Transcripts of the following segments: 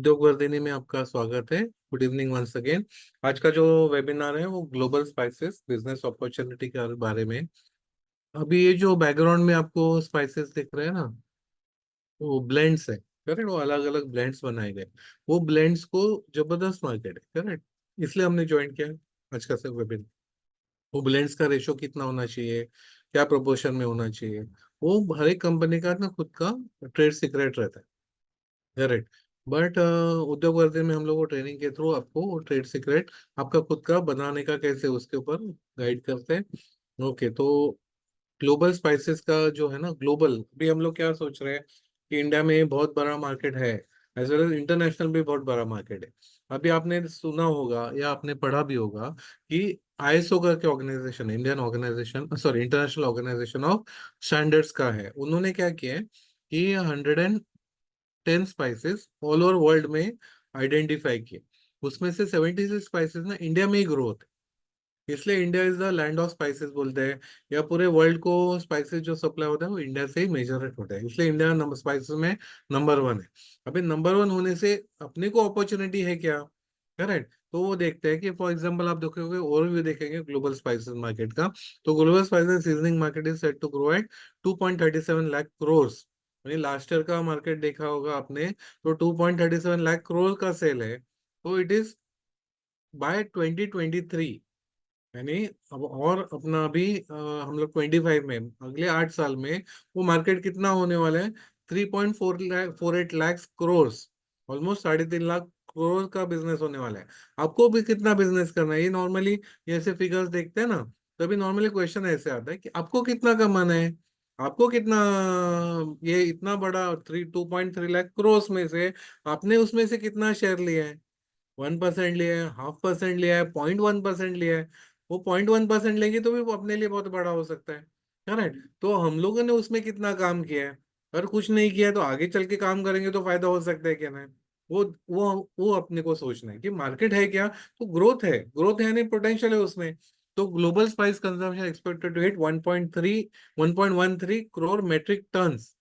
उद्योग वर्धिनी में आपका स्वागत है। Good evening once again. आज का जो वेबिनार है वो ग्लोबल स्पाइसेस बिजनेस अपॉर्चुनिटी के बारे में। अभी ये जो बैकग्राउंड में आपको स्पाइसेस दिख रहे हैं ना, वो ब्लेंड्स है। करेक्ट, वो अलग अलग ब्लेंड्स बनाए गए। वो ब्लेंड्स को जबरदस्त मार्केट है। करेक्ट, इसलिए हमने ज्वाइन किया आज का वेबिनार। वो ब्लेंड्स का रेशो कितना होना चाहिए, क्या प्रोपोर्शन में होना चाहिए, वो हर एक कंपनी का ना खुद का ट्रेड सीक्रेट रहता है। करेक्ट। बट उद्योग वर्धन में हम लोग को ट्रेनिंग के थ्रू आपको ट्रेड सीक्रेट आपका खुद का बनाने का कैसे उसके ऊपर गाइड करते हैं। ओके, तो ग्लोबल स्पाइसेस का जो है ना, ग्लोबल अभी हम लोग क्या सोच रहे हैं कि इंडिया में बहुत बड़ा मार्केट है, एज वेल एज इंटरनेशनल भी बहुत बड़ा मार्केट है। अभी आपने सुना होगा या आपने पढ़ा भी होगा कि आईएसओ का क्या ऑर्गेनाइजेशन है, Indian organization, sorry international organization of standards का है। उन्होंने क्या किया है कि 110 स्पाइसेस ऑल ओवर वर्ल्ड में आइडेंटिफाई किए। उसमें से 76 स्पाइसेस ना इंडिया में ही ग्रो होते हैं। इसलिए India is the land of spices बोलते हैं, या पूरे वर्ल्ड को स्पाइसेस जो सप्लाई होता है वो इंडिया से ही मेजर होता है। इसलिए इंडिया नंबर स्पाइसेस में नंबर वन है। अभी नंबर वन होने से अपने को अपॉर्चुनिटी है क्या? करेक्ट। तो वो देखते हैं कि फॉर एग्जांपल आप देखोगे, ओवरव्यू देखेंगे ग्लोबल स्पाइसेस मार्केट का, तो global spices seasoning market is set to grow at 2.37 lakh crore. वही लास्ट ईयर का मार्केट देखा होगा आपने, तो 2.37 लाख करोड़ का सेल है। तो इट इज बाय 2023, यानी अब और अपना अभी हम लोग 25 में, अगले 8 साल में वो मार्केट कितना होने वाला है? 3.48 लाख करोड़। ऑलमोस्ट 3.5 लाख करोड़ का बिजनेस होने वाला है। आपको भी कितना बिजनेस करना है? ये नॉर्मली ऐसे फिगर्स देखते हैं ना, तभी नॉर्मली क्वेश्चन ऐसे आता है कि आपको कितना कमाना है, आपको कितना। ये इतना बड़ा 2.3 लाख करोड़ में से आपने उसमें से कितना शेयर लिया है? 1% लिया है, 0.5% लिया है, 0.1% लिया है। वो 0.1% लेंगे तो भी वो अपने लिए बहुत बड़ा हो सकता है। करेक्ट। तो हम लोगों ने उसमें कितना काम किया है? अगर कुछ नहीं किया है तो आगे चल के काम करेंगे तो फायदा हो सकता है क्या? नहीं। वो अपने को सोचना है कि मार्केट है क्या, तो ग्रोथ है। ग्रोथ है नहीं, पोटेंशियल है उसमें। तो global spice consumption expected to hit 1.13 crore metric tons,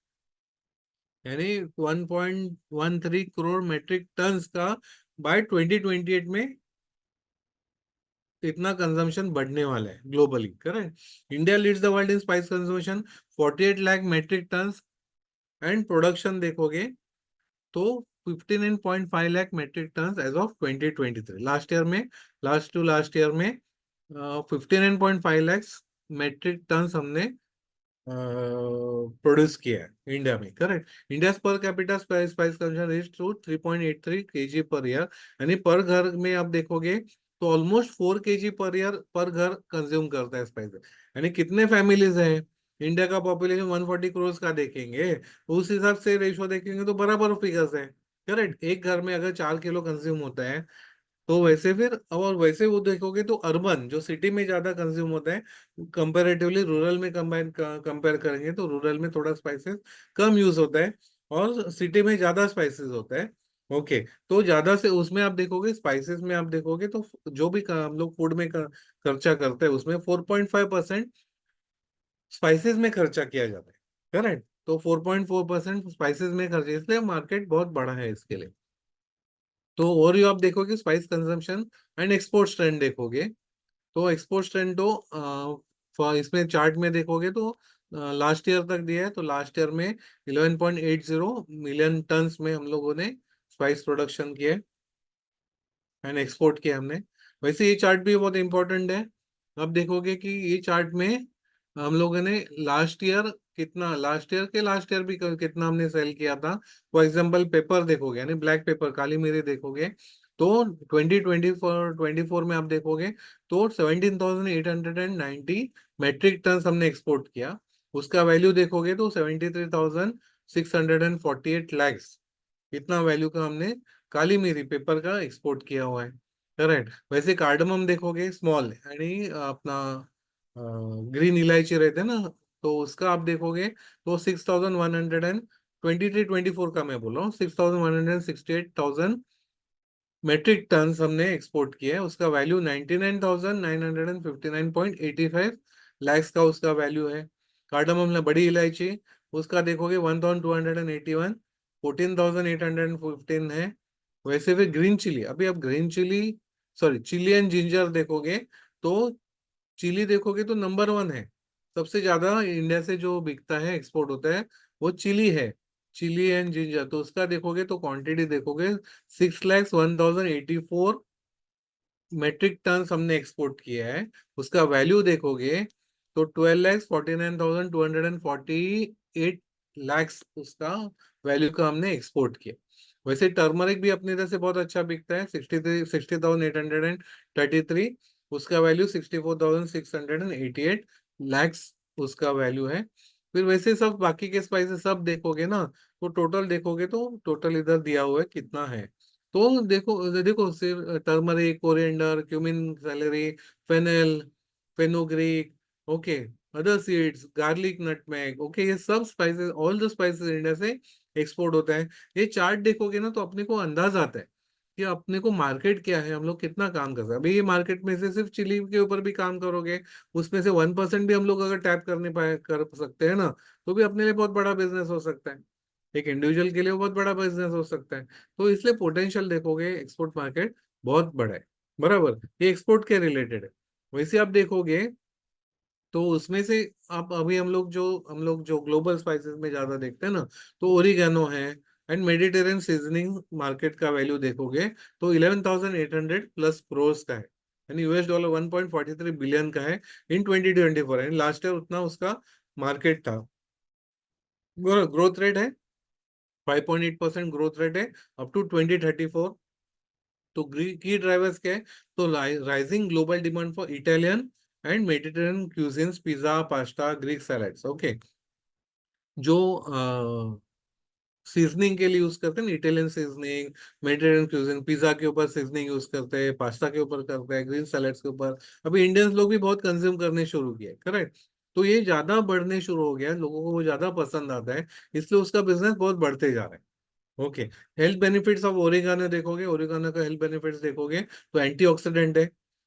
यानी 1.13 करोड़ मेट्रिक टन्स का बाय 2028 में इतना कंजम्पशन बढ़ने वाला है globally. Correct. India leads the world in spice consumption 48 lakh metric tons. And production देखोगे तो 59.5 lakh metric tons as of 2023। Last year में, लास्ट टू लास्ट ईयर में 59.5 लाख मेट्रिक टन्स हमने प्रोड्यूस किया है इंडिया में। Correct. India per capita spice spice consumption reach to 3.83 kg per year, यानी per घर में आप देखोगे तो ऑलमोस्ट 4 kg पर ईयर पर घर कंज्यूम करता है स्पाइस। यानी कितने फैमिलीज हैं? इंडिया का पॉपुलेशन 140 करोड़ का देखेंगे, उस हिसाब से रेशो देखेंगे तो बराबर फिगर्स है। करेक्ट। एक घर में अगर 4 किलो कंज्यूम होता है, तो वैसे फिर और वैसे वो देखोगे तो अर्बन जो सिटी में ज्यादा कंज्यूम होता है, कंपेरेटिवली रूरल में कंबाइन कंपेयर करेंगे तो रूरल में थोड़ा स्पाइसेस कम यूज होता है और सिटी में ज्यादा स्पाइसेस होता है। ओके। तो ज्यादा से उसमें आप देखोगे, स्पाइसेस में आप देखोगे तो जो भी हम लोग फूड में खर्चा करते हैं उसमें 4.5% स्पाइसेस में खर्चा किया जाता है। करेक्ट। तो 4.4% स्पाइसेस में खर्चा, इसलिए मार्केट बहुत बड़ा है इसके लिए। तो और ये आप देखोगे spice consumption and export trend देखोगे, तो एक्सपोर्ट ट्रेंड तो इसमें चार्ट में देखोगे तो लास्ट ईयर तक दिया है। तो लास्ट ईयर में 11.80 मिलियन टन्स में हम लोगों ने स्पाइस प्रोडक्शन किया एंड एक्सपोर्ट किया हमने। वैसे ये चार्ट भी बहुत इंपॉर्टेंट है। अब देखोगे कि ये चार्ट में हम लोगों ने लास्ट ईयर कितना, लास्ट ईयर भी कितना हमने सेल किया था। फॉर एग्जांपल पेपर देखोगे, यानी ब्लैक पेपर, काली मिरी देखोगे, तो 2024 में आप देखोगे तो 17,890 मेट्रिक टन हमने एक्सपोर्ट किया। उसका वैल्यू देखोगे तो 73,648 लैक्स, इतना वैल्यू का हमने काली मिरी पेपर का एक्सपोर्ट किया हुआ है। करेक्ट। वैसे कार्डमम देखोगे स्मॉल, यानी अपना ग्रीन इलायची रहते हैं ना, तो उसका आप देखोगे तो 6,123 का मैं बोल रहा हूँ, 6,168,000 मेट्रिक टन हमने एक्सपोर्ट किया है। उसका वैल्यू 99,959.85 लैक्स का उसका वैल्यू है। कार्डमम ने बड़ी इलायची, उसका देखोगे 1,281, 14,815 है। वैसे फिर ग्रीन चिली, अभी आप green chilli, sorry chilli and ginger देखोगे तो चिली देखोगे तो नंबर वन है। सबसे ज्यादा इंडिया से जो बिकता है, एक्सपोर्ट होता है, वो चिली है। चिली एंड जिंजर, तो उसका देखोगे तो क्वांटिटी देखोगे 6,01,084 मेट्रिक टन हमने एक्सपोर्ट किया है। उसका वैल्यू देखोगे तो 12,49,248 लैक्स वैल्यू का हमने एक्सपोर्ट किया। वैसे टर्मरिक भी अपनी तरह से बहुत अच्छा बिकता है, 60,833। उसका वैल्यू 64,688 लैक्स उसका वैल्यू है। फिर वैसे सब बाकी के स्पाइसेस सब देखोगे ना, तो टोटल देखोगे तो टोटल इधर दिया हुआ है कितना है। तो देखो देखो सिर्फ turmeric, coriander, cumin, celery, fennel, fenugreek, okay, other seeds, garlic, nutmeg, okay, ये सब spices, all the spices India से एक्सपोर्ट होता है। ये चार्ट देखोगे ना तो अपने को अंदाज आता है कि अपने को मार्केट क्या है, हम लोग कितना काम कर सकते हैं। अभी ये मार्केट में से सिर्फ चिली के ऊपर भी काम करोगे, उसमें से 1% भी हम लोग अगर टैप करने पाए कर सकते हैं ना, तो भी अपने लिए बहुत बड़ा बिजनेस हो सकता है। एक इंडिविजुअल के लिए वो बहुत बड़ा बिजनेस हो सकता है। तो इसलिए पोटेंशियल देखोगे, एक्सपोर्ट मार्केट बहुत बड़ा है। बराबर, ये एक्सपोर्ट के रिलेटेड है। वैसे आप देखोगे तो उसमें से आप अभी हम लोग जो ग्लोबल स्पाइसेस में ज्यादा देखते हैं ना, तो ओरिगेनो है एंड मेडिटेरियन सीजनिंग मार्केट का वैल्यू देखोगे तो 11,800+ करोड़ का है, यानी $1 1.43 बिलियन का है इन 2024, यानी लास्ट ईयर उतना उसका मार्केट था। ग्रोथ रेट है 5.8% ग्रोथ रेट है अप टू 2034। तो की ड्राइवर्स क्या है, तो rising global demand for Italian and Mediterranean cuisines, pizza, pasta, Greek salads, okay, जो सीजनिंग के लिए यूज करते हैं, Italian seasoning, Mediterranean cuisine, pizza के ऊपर सीजनिंग यूज करते हैं, पास्ता के ऊपर करते हैं, ग्रीन सैलड्स के ऊपर। अभी इंडियंस लोग भी बहुत कंज्यूम करने शुरू किए, करेक्ट। तो ये ज्यादा बढ़ने शुरू हो गया, लोगों को वो ज्यादा पसंद आता है, इसलिए उसका बिजनेस बहुत बढ़ते जा रहा है। Okay, health benefits of oregano देखोगे, ओरिगानो का हेल्थ बेनिफिट्स देखोगे तो एंटीऑक्सीडेंट है,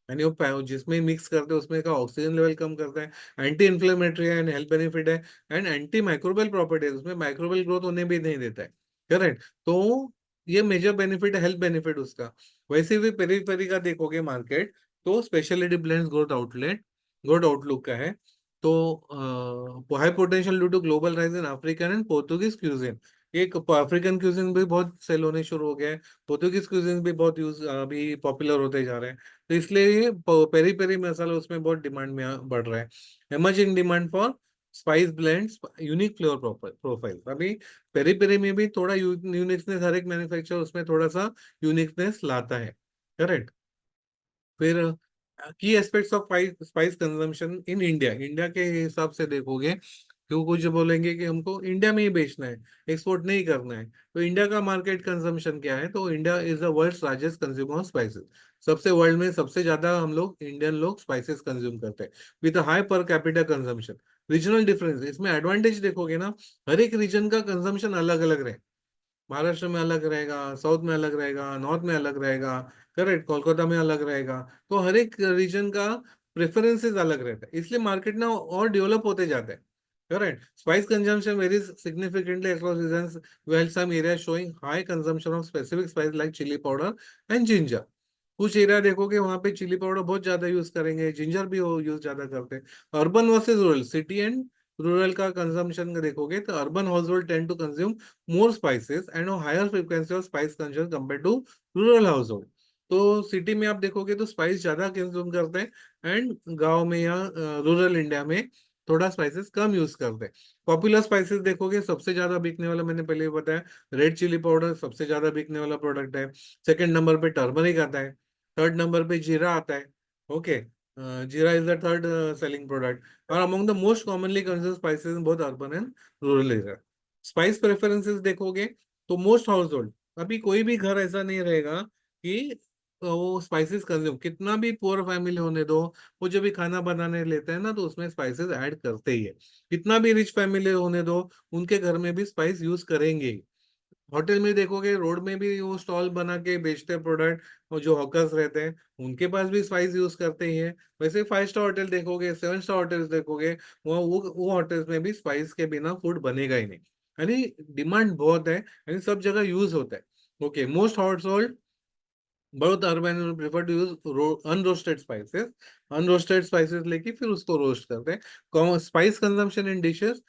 यानी वो जिसमें मिक्स करते हैं उसमें का ऑक्सीजन लेवल कम करता है, एंटी इन्फ्लेमेटरी है एंड हेल्थ बेनिफिट है, एंड एंटी माइक्रोबियल प्रॉपर्टी है, उसमें माइक्रोबियल ग्रोथ होने भी नहीं देता है, करेक्ट। तो ये मेजर बेनिफिट है, हेल्थ बेनिफिट उसका। वैसे भी पेरीफेरी का देखोगे मार्केट, तो स्पेशलिटी ब्लेंड्स गुड आउटलुक का है। तो high potential due to global rise in African and Portuguese cuisine, एक अफ्रीकन क्यूजिन भी बहुत सेल होने शुरू हो गए हैं, पोर्तुगीज क्यूजिन भी बहुत यूज अभी पॉपुलर होते जा रहे हैं। तो इसलिए ये पेरी पेरी मसाला उसमें बहुत डिमांड में बढ़ रहा है। Emerging demand for spice blends, unique flavour profile. अभी पेरी पेरी में भी थोड़ा यूनिकनेस, हर एक मैन्युफैक्चरर उसमें थोड़ा सा यूनिकनेस लाता है, करेक्ट। फिर की aspects of spice consumption in India, India के हिसाब से देखोगे, क्यों कुछ बोलेंगे कि हमको इंडिया में ही बेचना है, एक्सपोर्ट नहीं करना है, तो इंडिया का मार्केट कंजम्पशन क्या है, तो India is the world's largest consumer of spices. सबसे वर्ल्ड में सबसे ज्यादा हम लोग इंडियन लोग स्पाइसेस कंज्यूम करते हैं, with high per capita consumption. Regional difference, इसमें एडवांटेज देखोगे ना, हर एक रीजन का कंजम्पशन अलग अलग रहे। महाराष्ट्र में अलग रहेगा, साउथ में अलग रहेगा, नॉर्थ में अलग रहेगा, करेक्ट, कोलकाता में अलग रहेगा। तो हर एक रीजन का प्रेफरेंसेस अलग रहता है, इसलिए मार्केट ना और डेवलप होते जाते हैं, correct. Spice consumption varies significantly across regions, while some areas showing high consumption of specific spice like chili powder and ginger। कुछ एरिया देखोगे वहां पे चिली पाउडर बहुत ज्यादा यूज करेंगे, जिंजर भी यूज ज्यादा करते हैं। Urban versus rural, city and rural का कंजम्पशन देखोगे तो urban household tend to consume more spices and a higher frequency of spice consumption compared to rural household। तो सिटी में आप देखोगे तो स्पाइस ज्यादा कंज्यूम करते हैं, एंड गांव में या रूरल इंडिया में थोड़ा स्पाइसेस कम यूज करते हैं। पॉपुलर स्पाइसेस देखोगे, सबसे ज्यादा बिकने वाला मैंने पहले ही बताया, रेड चिली पाउडर सबसे ज्यादा बिकने वाला प्रोडक्ट है। सेकंड नंबर पे टर्मरिक आता है, थर्ड नंबर पे जीरा आता है, okay, jeera is the third selling product. और among the most commonly consume spices in both urban and rural area. Spice preferences देखोगे तो मोस्ट हाउस होल्ड, अभी कोई भी घर ऐसा नहीं रहेगा कि वो स्पाइसेस कंज्यूम, कितना भी पुअर फैमिली होने दो, वो जब भी खाना बनाने लेते हैं ना तो उसमें स्पाइसेस ऐड करते ही है। कितना भी रिच फैमिली होने दो, उनके घर में भी स्पाइस यूज करेंगे ही। होटल में देखोगे, रोड में भी वो स्टॉल बना के बेचते हैं प्रोडक्ट, और जो हॉकर्स रहते हैं उनके पास भी स्पाइस यूज करते ही हैं। वैसे 5 स्टार होटल देखोगे, 7 स्टार होटल्स देखोगे, वो होटल्स में भी स्पाइस के बिना फूड बनेगा ही नहीं, यानी डिमांड बहुत है, यानी सब जगह यूज होता है। Okay, most household, both urban and prefer to use unroasted spices. Unroasted spices लेके फिर उसको रोस्ट करते हैं. Spice consumption in dishes.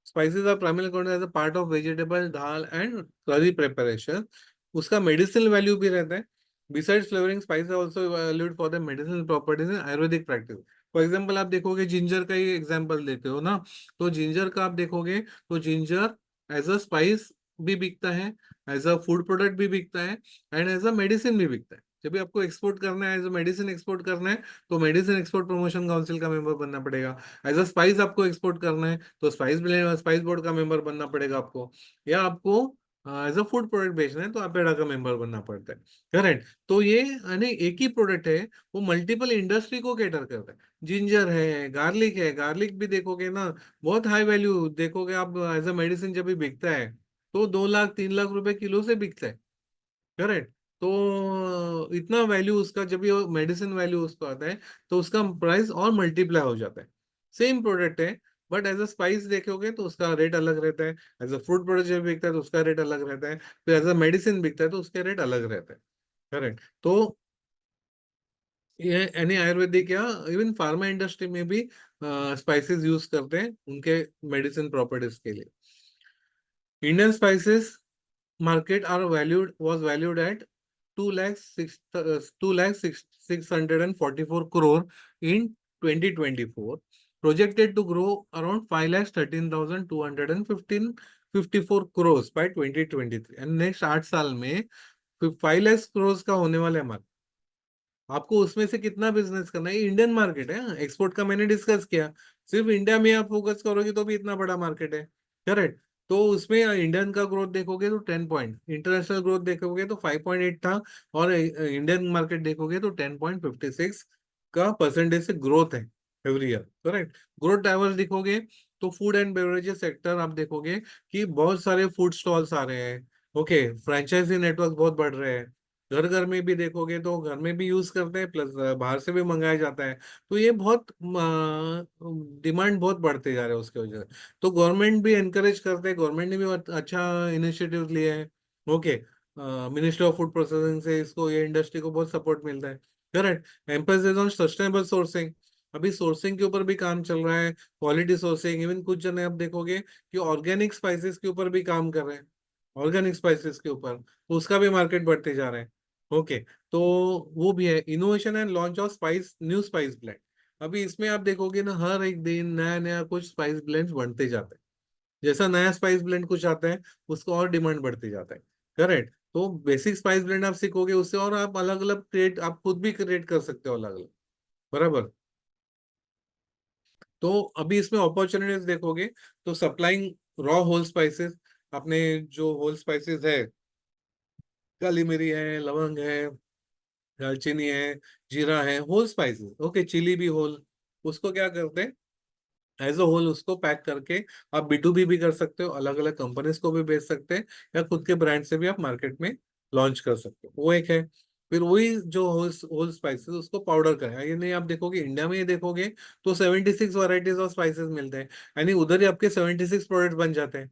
Spices are primarily consumed as a part of vegetable, dal and curry preparation. उसका medicinal value भी रहता है. Besides flavoring, spices are also valued for their medicinal properties in Ayurvedic practice. For example आप देखोगे ginger का ही example देते हो ना, तो जिंजर का आप देखोगे तो जिंजर एज अ स्पाइस भी बिकता है, एज अ फूड प्रोडक्ट भी बिकता है, एंड एज अ मेडिसिन भी बिकता है. जब भी आपको एक्सपोर्ट करना है, एज अ मेडिसिन एक्सपोर्ट करना है, तो मेडिसिन एक्सपोर्ट प्रमोशन काउंसिल का मेंबर बनना पड़ेगा. एज अ स्पाइस आपको एक्सपोर्ट करना है, तो स्पाइस बोर्ड का मेंबर बनना पड़ेगा आपको. या आपको एज अ फूड प्रोडक्ट बेचना है, तो अपेडा का मेंबर बनना पड़ता है. करेक्ट. तो ये यानी एक ही प्रोडक्ट है, वो मल्टीपल इंडस्ट्री को कैटर करता है. जिंजर है, गार्लिक है, गार्लिक भी देखोगे ना, बहुत हाई वैल्यू देखोगे आप, एज अ मेडिसिन जब भी बिकता है तो 2 लाख 3 लाख रुपए किलो से बिकता है. करेक्ट. तो इतना वैल्यू उसका, जब ये मेडिसिन वैल्यू उसको आता है, तो उसका प्राइस और मल्टीप्लाई हो जाता है. सेम प्रोडक्ट है, बट एज अ स्पाइस देखोगे तो उसका रेट अलग रहता है. एज अ फूड प्रोडक्ट जब बिकता है तो उसका रेट अलग रहता है. फिर एज अ मेडिसिन बिकता है तो उसका रेट अलग रहता है. करेक्ट. तो ये यानी आयुर्वेदिक या इवन फार्मा इंडस्ट्री में भी स्पाइसेस यूज करते हैं उनके मेडिसिन प्रॉपर्टीज के लिए. Indian spices market are valued was valued at 2 lakh 644 in 2024, projected to grow around 5,13,254 crores by 2023. and next 8 साल में 5 लाख crores का होने वाला है. आपको उसमें से कितना बिजनेस करना है? इंडियन मार्केट है, एक्सपोर्ट का मैंने डिस्कस किया. सिर्फ इंडिया में आप फोकस करोगे तो भी इतना बड़ा मार्केट है. करेक्ट. तो उसमें इंडियन का ग्रोथ देखोगे तो 10 पॉइंट, इंटरनेशनल ग्रोथ देखोगे तो 5.8 था, और इंडियन मार्केट देखोगे तो 10.56 का परसेंटेज से ग्रोथ है every year. Correct. Growth drivers देखोगे तो फूड एंड बेवरेजेस सेक्टर आप देखोगे कि बहुत सारे फूड स्टॉल्स आ रहे हैं. ओके, फ्रेंचाइजी नेटवर्क बहुत बढ़ रहे हैं. घर घर में भी देखोगे तो घर में भी यूज करते हैं, प्लस बाहर से भी मंगाया जाता है. तो ये बहुत डिमांड बहुत बढ़ते जा रहे हैं उसके वजह से. तो गवर्नमेंट भी एनकरेज करते हैं, गवर्नमेंट ने भी बहुत अच्छा इनिशिएटिव लिए है. Okay. Ministry of food processing से इसको, ये इंडस्ट्री को बहुत सपोर्ट मिलता है. Correct. Emphasis on sustainable sourcing. अभी सोर्सिंग के ऊपर भी काम चल रहा है, क्वालिटी सोर्सिंग. इवन कुछ जने आप देखोगे कि ऑर्गेनिक स्पाइसेस के ऊपर भी काम कर रहे हैं, ऑर्गेनिक स्पाइसेस के ऊपर, तो उसका भी मार्केट बढ़ते जा रहा है. ओके. तो वो भी है. Innovation and launch of spice, new spice blend. अभी इसमें आप देखोगे ना, हर एक दिन नया नया कुछ स्पाइस ब्लेंड्स बनते जाते हैं. जैसा नया स्पाइस ब्लेंड कुछ आता है, उसको और डिमांड बढ़ती जाता है. करेक्ट. तो बेसिक स्पाइस ब्लेंड आप सीखोगे, उससे और आप अलग अलग क्रिएट, आप खुद भी क्रिएट कर सकते हो अलग अलग. बराबर. तो अभी इसमें अपॉर्चुनिटीज देखोगे तो सप्लाइंग रॉ होल स्पाइसेस, अपने जो होल स्पाइसेस है, काली मिरी है, लवंग है, दालचीनी है, जीरा है, होल स्पाइसेस. ओके, चिली भी होल. उसको क्या करते हैं, एज अ होल उसको पैक करके आप B2B भी कर सकते हो, अलग अलग कंपनीज को भी बेच सकते हैं, या खुद के ब्रांड से भी आप मार्केट में लॉन्च कर सकते हो. वो एक है. फिर वही जो होल होल स्पाइसेस उसको पाउडर करें. ये नहीं, आप देखोगे इंडिया में, ये देखोगे तो 76 वैरायटीज ऑफ स्पाइसेस मिलते हैं, यानी उधर ही आपके 76 प्रोडक्ट बन जाते हैं.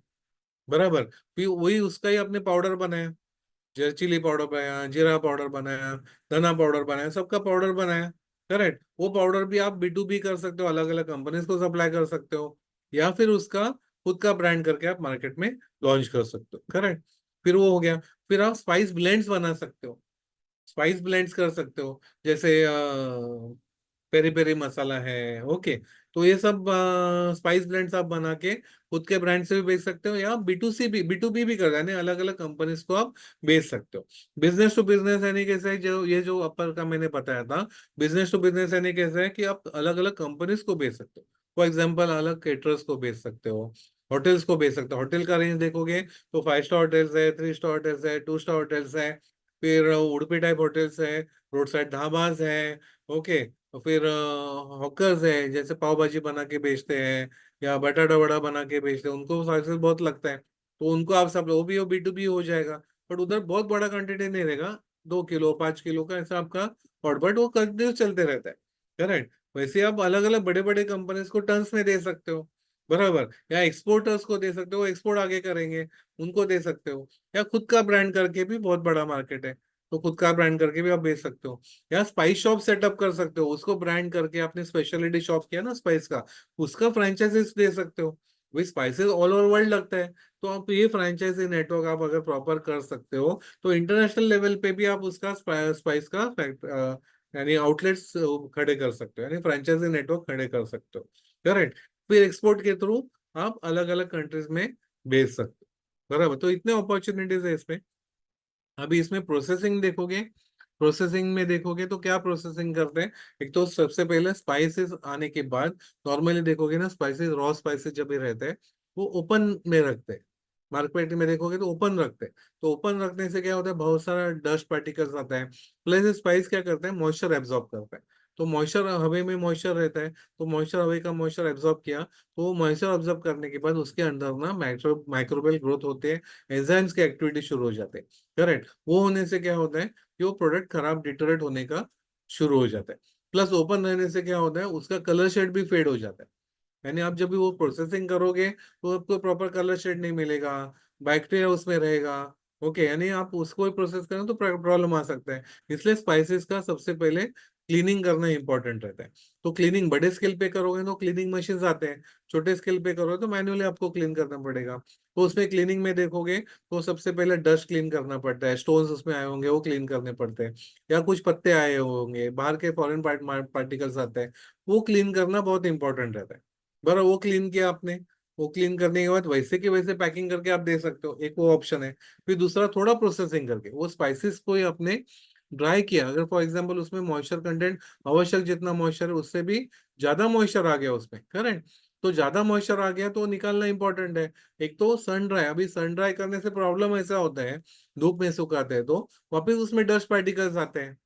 बराबर. फिर वही उसका ही आपने पाउडर बनाया, चिली पाउडर बनाया, जीरा पाउडर बनाया, धना पाउडर बनाया, सबका पाउडर बनाया. करेक्ट. वो पाउडर भी आप B2B कर सकते हो, अलग अलग कंपनीज को सप्लाई कर सकते हो, या फिर उसका खुद का ब्रांड करके आप मार्केट में लॉन्च कर सकते हो. करेक्ट. फिर वो हो गया. फिर आप स्पाइस ब्लेंड्स बना सकते हो, स्पाइस ब्लेंड्स कर सकते हो, जैसे पेरी पेरी मसाला है. ओके. तो ये सब स्पाइस ब्लेंड्स आप बना के खुद के ब्रांड से भी बेच सकते हो, या B2B भी कर, यानी अलग अलग कंपनीज को आप बेच सकते हो. बिजनेस टू बिजनेस यानी कैसे है, जो ये जो अपर का मैंने बताया था, बिजनेस टू बिजनेस यानी कैसे है कि आप अलग अलग कंपनीज को बेच सकते हो. फॉर एग्जाम्पल, अलग केटरर्स को बेच सकते हो, होटल्स को बेच सकते हो. होटल का रेंज देखोगे तो 5 स्टार होटल्स है, 3 स्टार होटल्स है, 2 स्टार होटल्स है, फिर उडुपी टाइप होटल्स है, रोड साइड ढाबाज है. ओके. तो फिर हॉकर्स है, जैसे पाव भाजी बना के बेचते हैं, या बटाटा वड़ा बना के बेचते हैं, उनको सक्सेस बहुत लगता है, तो उनको आप सब, वो भी B2B हो जाएगा. बट उधर बहुत बड़ा क्वांटिटी नहीं रहेगा, 2 किलो 5 किलो का ऐसा आपका और, बट वो कंटिन्यू चलते रहता है. करेक्ट. वैसे आप अलग अलग बड़े बड़े कंपनीज को टन्स में दे सकते हो. बराबर, या एक्सपोर्टर्स को दे सकते हो, एक्सपोर्ट आगे करेंगे, उनको दे सकते हो, या खुद का ब्रांड करके भी बहुत बड़ा मार्केट है, तो खुद का ब्रांड करके भी आप बेच सकते हो, या स्पाइस शॉप सेटअप कर सकते हो, उसको ब्रांड करके आपने स्पेशलिटी शॉप किया ना स्पाइस का, उसका फ्रेंचाइजीज दे सकते हो। वही स्पाइसेस ऑल ओवर वर्ल्ड लगता है, तो आप ये फ्रेंचाइजी नेटवर्क आप अगर प्रॉपर कर सकते हो, तो इंटरनेशनल लेवल पे भी आप उसका स्पाइस का यानी आउटलेट्स खड़े कर सकते हो, यानी फ्रेंचाइजी नेटवर्क खड़े कर सकते हो। करेक्ट। फिर एक्सपोर्ट के थ्रू आप अलग अलग कंट्रीज में भेज सकते हो, बराबर। तो इतने अपॉर्चुनिटीज है इसमें। अभी इसमें प्रोसेसिंग देखोगे, प्रोसेसिंग में देखोगे तो क्या प्रोसेसिंग करते हैं। एक तो सबसे पहले स्पाइसेस आने के बाद, नॉर्मली देखोगे ना स्पाइसेस, रॉ स्पाइसेस जब भी रहते हैं वो ओपन में रखते हैं, मार्केट में देखोगे तो ओपन रखते हैं। तो ओपन रखने से क्या होता है, बहुत सारा डस्ट पार्टिकल्स आता है, प्लस स्पाइस क्या करते हैं, मॉइस्चर एब्जॉर्ब करते हैं। तो मॉइस्चर, हवा में मॉइस्चर रहता है, तो मॉइस्चर, हवा का मॉइस्चर एब्जॉर्ब किया, तो मॉइस्चर ऑब्जर्व करने के बाद उसके अंदर ना माइक्रोबियल ग्रोथ होते हैं, एंजाइम्स की एक्टिविटी शुरू हो जाते हैं। करेक्ट। वो होने से क्या होता है कि वो प्रोडक्ट खराब, डिटोरेट होने का शुरू हो जाता है। प्लस ओपन रहने से क्या होता है, उसका कलर शेड भी फेड हो जाता है। यानी आप जब भी वो प्रोसेसिंग करोगे तो आपको प्रॉपर कलर शेड नहीं मिलेगा, बैक्टीरिया उसमें रहेगा। ओके, यानी आप उसको प्रोसेस करें तो प्रॉब्लम आ सकता है। इसलिए स्पाइसेस का सबसे पहले क्लीनिंग करना इंपॉर्टेंट रहता है। तो क्लीनिंग बड़े स्केल पे करोगे तो क्लीनिंग मशीन आते हैं, छोटे स्केल पे करोगे तो मैन्युअली आपको क्लीन करना पड़ेगा। तो उसमें क्लीनिंग में देखोगे तो सबसे पहले डस्ट क्लीन करना पड़ता है, स्टोन्स उसमें आए होंगे वो क्लीन करने पड़ते हैं, या कुछ पत्ते आए होंगे, बाहर के फॉरेन पार्टिकल्स आते हैं, वो क्लीन करना बहुत इंपॉर्टेंट रहता है। बराबर, वो क्लीन किया आपने, वो क्लीन करने के बाद वैसे के वैसे पैकिंग करके आप दे सकते हो, एक वो ऑप्शन है। फिर दूसरा, थोड़ा प्रोसेसिंग करके वो स्पाइसेस को ही आपने ड्राई किया, अगर फॉर एग्जांपल उसमें मॉइस्चर कंटेंट, आवश्यक जितना मॉइस्चर है उससे भी ज्यादा मॉइस्चर आ गया उसमें, करेक्ट। तो ज्यादा मॉइस्चर आ गया तो निकालना इंपॉर्टेंट है। एक तो सन ड्राई, अभी सन ड्राई करने से प्रॉब्लम ऐसा होता है, धूप में सुखाते हैं तो वापस उसमें डस्ट पार्टिकल्स आते हैं,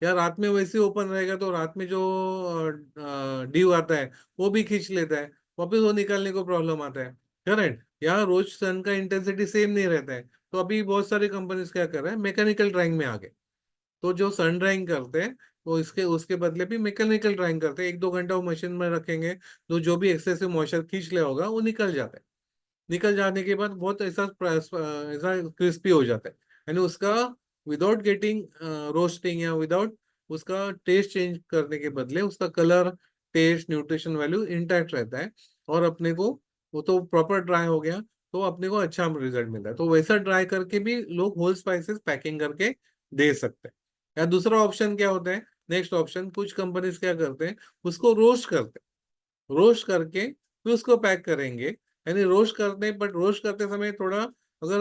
या रात में वैसे ओपन रहेगा तो रात में जो ड्यू आता है वो भी खींच लेता है, वापस वो निकालने को प्रॉब्लम आता है। करेक्ट। या रोज सन का इंटेंसिटी सेम नहीं रहता है, तो अभी बहुत सारी कंपनीज क्या कर रहे हैं, मैकेनिकल ड्राइंग में आ गए। तो जो सन ड्राइंग करते हैं वो इसके उसके बदले भी मैकेनिकल ड्राइंग करते हैं, 1-2 घंटा वो मशीन में रखेंगे, तो जो भी एक्सेसिव मॉइस्चर खींच लिया होगा वो निकल जाता है। निकल जाने के बाद बहुत ऐसा ऐसा क्रिस्पी हो जाता है, यानी उसका विदाउट गेटिंग रोस्टिंग या विदाउट उसका टेस्ट चेंज करने के बदले उसका colour, taste, nutrition value intact रहता है। और अपने को वो तो प्रॉपर ड्राई हो गया, तो अपने को अच्छा रिजल्ट मिलता है। तो वैसा ड्राई करके भी लोग होल स्पाइसेस पैकिंग करके दे सकते हैं। या दूसरा ऑप्शन क्या होता है, नेक्स्ट ऑप्शन, कुछ कंपनीज क्या करते हैं, उसको रोस्ट करते हैं, रोस्ट करके फिर उसको पैक करेंगे। यानी रोस्ट करते, बट रोस्ट करते समय थोड़ा, अगर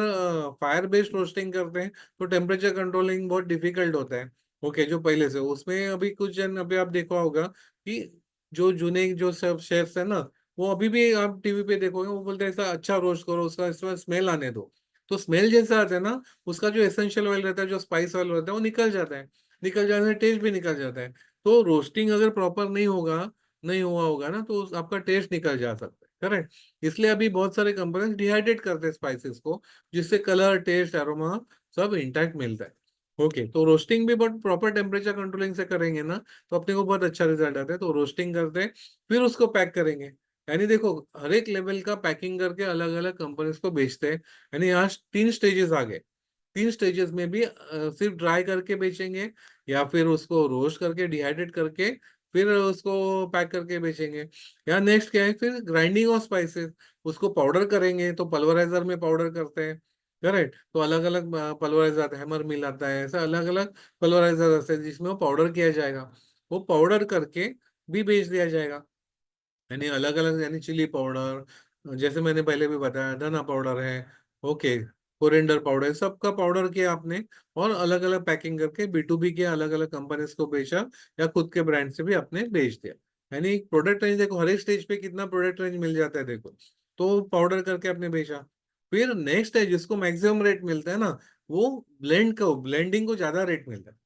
फायर बेस्ड रोस्टिंग करते हैं तो टेम्परेचर कंट्रोलिंग बहुत डिफिकल्ट होता है। ओके, जो पहले से उसमें अभी कुछ जन, अभी आप देखा होगा कि जो जूने जो सब शेफ्स है ना, वो अभी भी आप टीवी पे देखोगे वो बोलते हैं ऐसा अच्छा रोस्ट करो, उसका इसमें स्मेल आने दो। तो स्मेल जैसा आता है ना, उसका जो एसेंशियल ऑयल रहता है, जो स्पाइस ऑयल रहता है वो निकल जाता है, निकल जाने से टेस्ट भी निकल जाता है। तो रोस्टिंग अगर प्रॉपर नहीं होगा, नहीं हुआ होगा ना, तो आपका टेस्ट निकल जा सकता है। करेक्ट। इसलिए अभी बहुत सारे कंपनी डिहाइड्रेट करते हैं स्पाइसेस को, जिससे कलर, टेस्ट, एरोमा सब इंटैक्ट मिलता है। ओके, तो रोस्टिंग भी बहुत प्रॉपर टेम्परेचर कंट्रोलिंग से करेंगे ना, तो अपने को बहुत अच्छा रिजल्ट आता है। तो रोस्टिंग करते हैं, फिर उसको पैक करेंगे। यानी देखो, हर एक लेवल का पैकिंग करके अलग अलग कंपनीज को बेचते हैं। यानी यहाँ 3 स्टेजेस आ गए। 3 स्टेजेस में भी सिर्फ ड्राई करके बेचेंगे, या फिर उसको रोस्ट करके, डिहाइड्रेट करके, फिर उसको पैक करके बेचेंगे। या नेक्स्ट क्या है, फिर ग्राइंडिंग ऑफ स्पाइसेस, उसको पाउडर करेंगे तो पल्वराइजर में पाउडर करते हैं। करेक्ट। तो अलग अलग पल्वराइजर आता है, हैमर मिल आता है, ऐसा अलग अलग पल्वराइजर आते हैं जिसमें वो पाउडर किया जाएगा। वो पाउडर करके भी बेच दिया जाएगा। यानी अलग अलग, यानी चिली पाउडर, जैसे मैंने पहले भी बताया, धना पाउडर है, ओके, कोरिएंडर पाउडर, सबका पाउडर किया आपने, और अलग अलग पैकिंग करके B2B के अलग अलग कंपनीज को बेचा, या खुद के ब्रांड से भी आपने बेच दिया। यानी प्रोडक्ट रेंज देखो, हर एक स्टेज पे कितना प्रोडक्ट रेंज मिल जाता है देखो। तो पाउडर करके आपने बेचा। फिर नेक्स्ट है जिसको मैक्सिमम रेट मिलता है ना, वो ब्लेंडिंग को ज्यादा रेट मिलता है।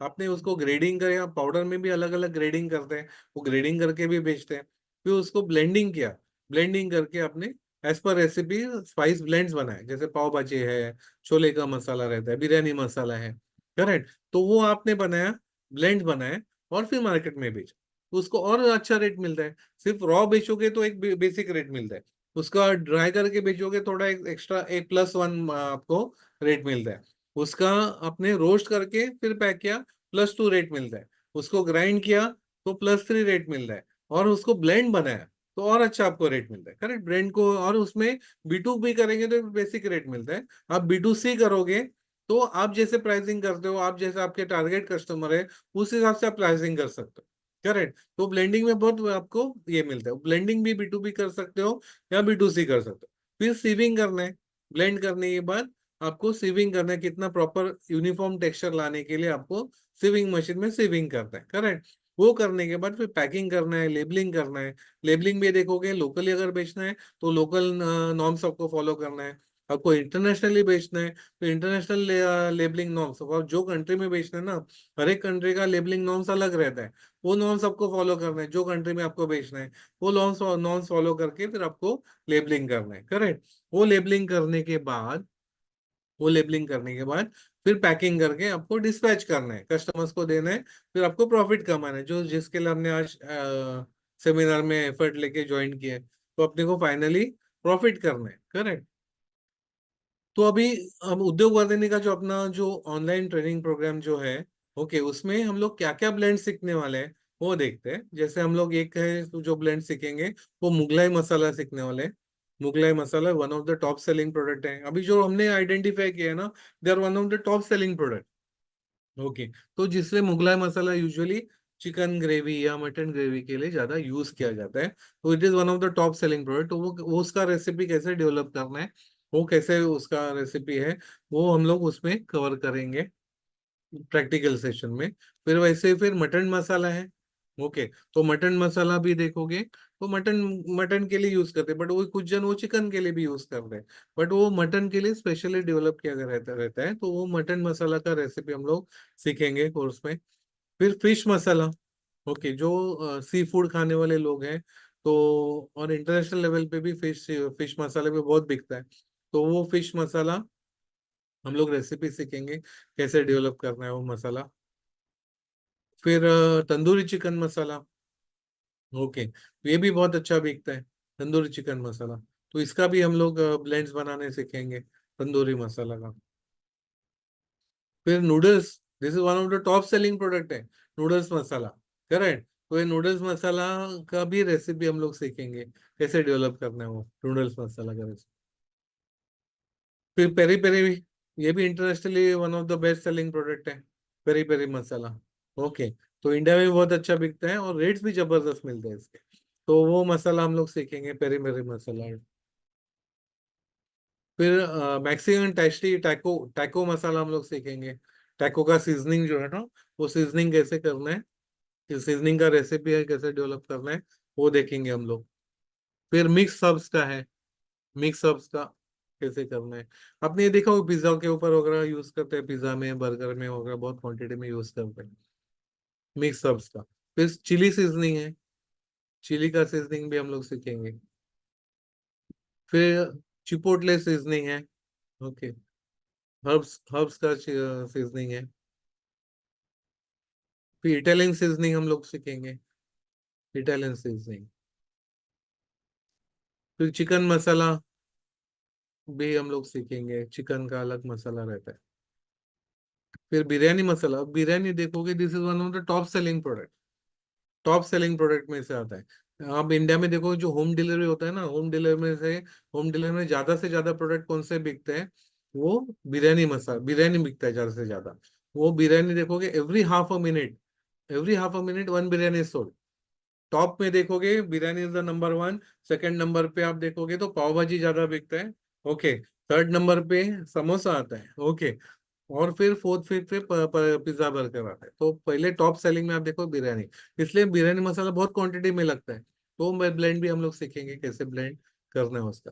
आपने उसको ग्रेडिंग करे, पाउडर में भी अलग अलग ग्रेडिंग करते हैं, वो ग्रेडिंग करके भी बेचते हैं। फिर उसको ब्लेंडिंग किया, ब्लेंडिंग करके आपने as per recipe spice blends बनाए, जैसे पाव भाजी है, छोले का मसाला रहता है, बिरयानी मसाला है। करेक्ट। तो वो आपने बनाया, ब्लेंड बनाए, और फिर मार्केट में बेचा। तो उसको और अच्छा रेट मिलता है। सिर्फ रॉ बेचोगे तो एक बेसिक रेट मिलता है, उसका ड्राई करके बेचोगे थोड़ा एक एक्स्ट्रा एक +1 आपको रेट मिलता है। उसका आपने रोस्ट करके फिर पैक किया, +2 रेट मिलता है। उसको ग्राइंड किया तो +3 रेट मिल रहा है। और उसको ब्लेंड बनाया तो और अच्छा आपको रेट मिलता है, करेक्ट। ब्लेंड को और उसमें B2B करेंगे तो बेसिक रेट मिलता है। आप B2C करोगे तो आप जैसे प्राइसिंग करते हो, आप जैसे आपके टारगेट कस्टमर है, उस हिसाब से आप प्राइसिंग कर सकते हो, करेक्ट। तो ब्लेंडिंग में बहुत आपको ये मिलता है। ब्लेंडिंग भी B2B कर सकते हो या B2C कर सकते हो। फिर सीविंग करना है। ब्लेंड करने के बाद आपको सीविंग करना है, कितना प्रॉपर यूनिफॉर्म टेक्सचर लाने के लिए आपको सीविंग मशीन में सीविंग करना है, करेक्ट। वो करने के बाद फिर पैकिंग करना है, लेबलिंग करना है। लेबलिंग भी देखोगे, लोकली अगर बेचना है तो लोकल नॉर्म्स आपको फॉलो करना है। आपको इंटरनेशनली बेचना है तो इंटरनेशनल लेबलिंग नॉर्म्स, और जो कंट्री में बेचना है ना, हर एक कंट्री का लेबलिंग नॉर्म्स अलग रहता है। वो नॉर्म्स आपको फॉलो करना है, जो कंट्री में आपको बेचना है वो नॉर्म्स नॉर्म्स फॉलो करके फिर आपको लेबलिंग करना है, करेक्ट। वो लेबलिंग करने के बाद वो लेबलिंग करने के बाद फिर पैकिंग करके आपको डिस्पैच करना है, कस्टमर्स को देना है। फिर आपको प्रॉफिट कमाना है, जो जिसके लिए हमने आज सेमिनार में एफर्ट लेके ज्वाइन किया है, तो अपने को फाइनली प्रॉफिट करना है, करेक्ट। तो अभी हम उद्योग वर्धनी का जो अपना जो ऑनलाइन ट्रेनिंग प्रोग्राम जो है, ओके, उसमें हम लोग क्या क्या ब्लेंड सीखने वाले हैं वो देखते हैं। जैसे हम लोग एक है तो जो ब्लेंड सीखेंगे वो मुगलाई मसाला सीखने वाले हैं। Mughlai masala one of the top selling product है, अभी जो हमने आइडेंटिफाई किया है ना, they are one of the top selling product. Okay, तो जिससे Mughlai masala usually chicken gravy या मटन ग्रेवी के लिए ज्यादा यूज किया जाता है, तो it is one of the top selling product. तो वो उसका रेसिपी कैसे डेवलप करना है, वो कैसे उसका रेसिपी है, वो हम लोग उसमें कवर करेंगे प्रैक्टिकल सेशन में। फिर वैसे फिर मटन मसाला है, ओके। तो मटन मसाला भी देखोगे तो मटन मटन के लिए यूज करते हैं, बट वो कुछ जन वो चिकन के लिए भी यूज करते हैं, बट वो मटन के लिए स्पेशली डेवलप किया गया रहता है। तो वो मटन मसाला का रेसिपी हम लोग सीखेंगे कोर्स में। फिर फिश मसाला, ओके, जो सी फूड खाने वाले लोग हैं तो, और इंटरनेशनल लेवल पे भी फिश फिश मसाला भी बहुत बिकता है, तो वो फिश मसाला हम लोग रेसिपी सीखेंगे कैसे डेवलप करना है वो मसाला। फिर तंदूरी चिकन मसाला, ओके, तो ये भी बहुत अच्छा बिकता है, तंदूरी चिकन मसाला। तो इसका भी हम लोग ब्लेंड्स बनाने सीखेंगे, तंदूरी मसाला का। फिर noodles, this is one of the top selling product है, नूडल्स मसाला, करेक्ट। तो ये नूडल्स मसाला का भी रेसिपी हम लोग सीखेंगे कैसे डेवलप करना है वो नूडल्स मसाला का रेसिपी। फिर पेरी पेरी भी, ये भी internationally one of the best selling product है, पेरी पेरी मसाला, ओके। तो इंडिया में भी बहुत अच्छा बिकता है और रेट्स भी जबरदस्त मिलते हैं इसके। तो वो मसाला हम लोग सीखेंगे, पेरी पेरी मसाला। फिर मैक्सिकन टेस्टी टैको टैको मसाला हम लोग सीखेंगे। टैको का सीजनिंग जो है ना, वो सीजनिंग कैसे करना है, सीजनिंग का रेसिपी है कैसे डेवलप करना है, वो देखेंगे हम लोग। फिर मिक्स हर्ब्स का है, मिक्स हर्ब्स का कैसे करना है। आपने ये देखा हो पिज्जा के ऊपर वगैरह यूज करते हैं, पिज्जा में बर्गर में वगैरह बहुत क्वांटिटी में यूज करते हैं मिक्स हर्ब्स का। फिर चिली सीजनिंग है, चिली का सीजनिंग भी हम लोग सीखेंगे। फिर चिपोटले सीजनिंग है, ओके, हर्ब्स हर्ब्स का सीजनिंग है। फिर इटालियन सीजनिंग हम लोग सीखेंगे, इटालियन सीजनिंग। फिर चिकन मसाला भी हम लोग सीखेंगे, चिकन का अलग मसाला रहता है। फिर बिरयानी मसाला, बिरयानी देखोगे this is one of the top selling product, top selling product में से आता है। आप इंडिया में देखो जो होम डिलीवरी होता है ना, होम डिलीवरी में ज्यादा से ज्यादा प्रोडक्ट कौन से बिकते हैं, वो बिरयानी मसाला, बिरयानी बिकता है ज्यादा से ज्यादा। वो बिरयानी देखोगे every half a minute one biryani sold. Top में देखोगे biryani is the number 1। Second number पे आप देखोगे तो पाव भाजी ज्यादा बिकता है, ओके। थर्ड नंबर पे समोसा आता है, ओके। और फिर फोर्थ फिफ्थ पे पिज्जा बर्गर आता है। तो पहले टॉप सेलिंग में आप देखो बिरयानी, इसलिए बिरयानी मसाला बहुत क्वांटिटी में लगता है। तो ब्लेंड भी हम लोग सीखेंगे कैसे ब्लेंड करना है उसका।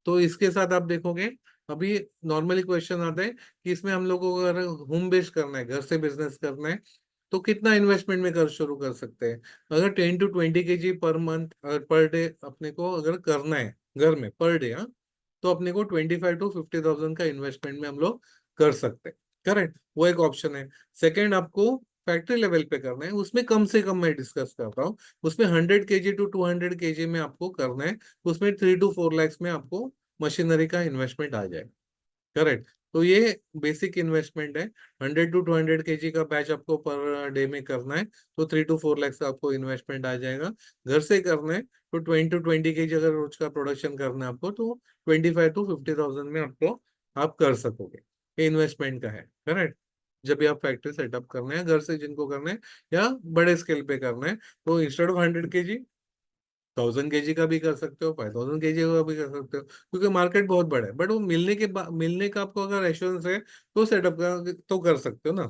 तो इसके साथ आप देखोगे अभी नॉर्मली क्वेश्चन आता है कि इसमें हम लोग को अगर होम बेस्ड करना है, घर से बिजनेस करना है, तो कितना इन्वेस्टमेंट में कर शुरू कर सकते हैं। अगर 10 to 20 kg per month per day अपने को अगर करना है घर में पर डे, हाँ, तो अपने को 25 to 50,000 का इन्वेस्टमेंट में हम लोग कर सकते हैं, करेक्ट। वो एक ऑप्शन है। सेकेंड, आपको फैक्ट्री लेवल पे करना है, उसमें कम से कम मैं डिस्कस कर रहा हूँ, उसमें 100 kg to 200 kg में आपको करना है, उसमें 3 to 4 lakhs में आपको मशीनरी का इन्वेस्टमेंट आ जाए। करेक्ट। तो ये बेसिक इन्वेस्टमेंट है। 100 to 200 kg का बैच आपको पर डे में करना है, तो 3 to 4 lakhs का आपको इन्वेस्टमेंट आ जाएगा। घर से करना है तो 20 to 20 kg अगर रोज का प्रोडक्शन करना है आपको, तो 25 to 50 thousand में आपको आप कर सकोगे। ये इन्वेस्टमेंट का है। करेक्ट। जब भी आप फैक्ट्री सेटअप करना है घर से, जिनको करना है या बड़े स्केल पे करना है, तो इंस्टेड ऑफ 100 kg 1000 kg का भी कर सकते हो, 5000 kg का भी कर सकते हो, क्योंकि मार्केट बहुत बड़ा है। बट वो मिलने के बाद, मिलने का आपको अगर एश्योरेंस है तो सेटअप का तो कर सकते हो ना।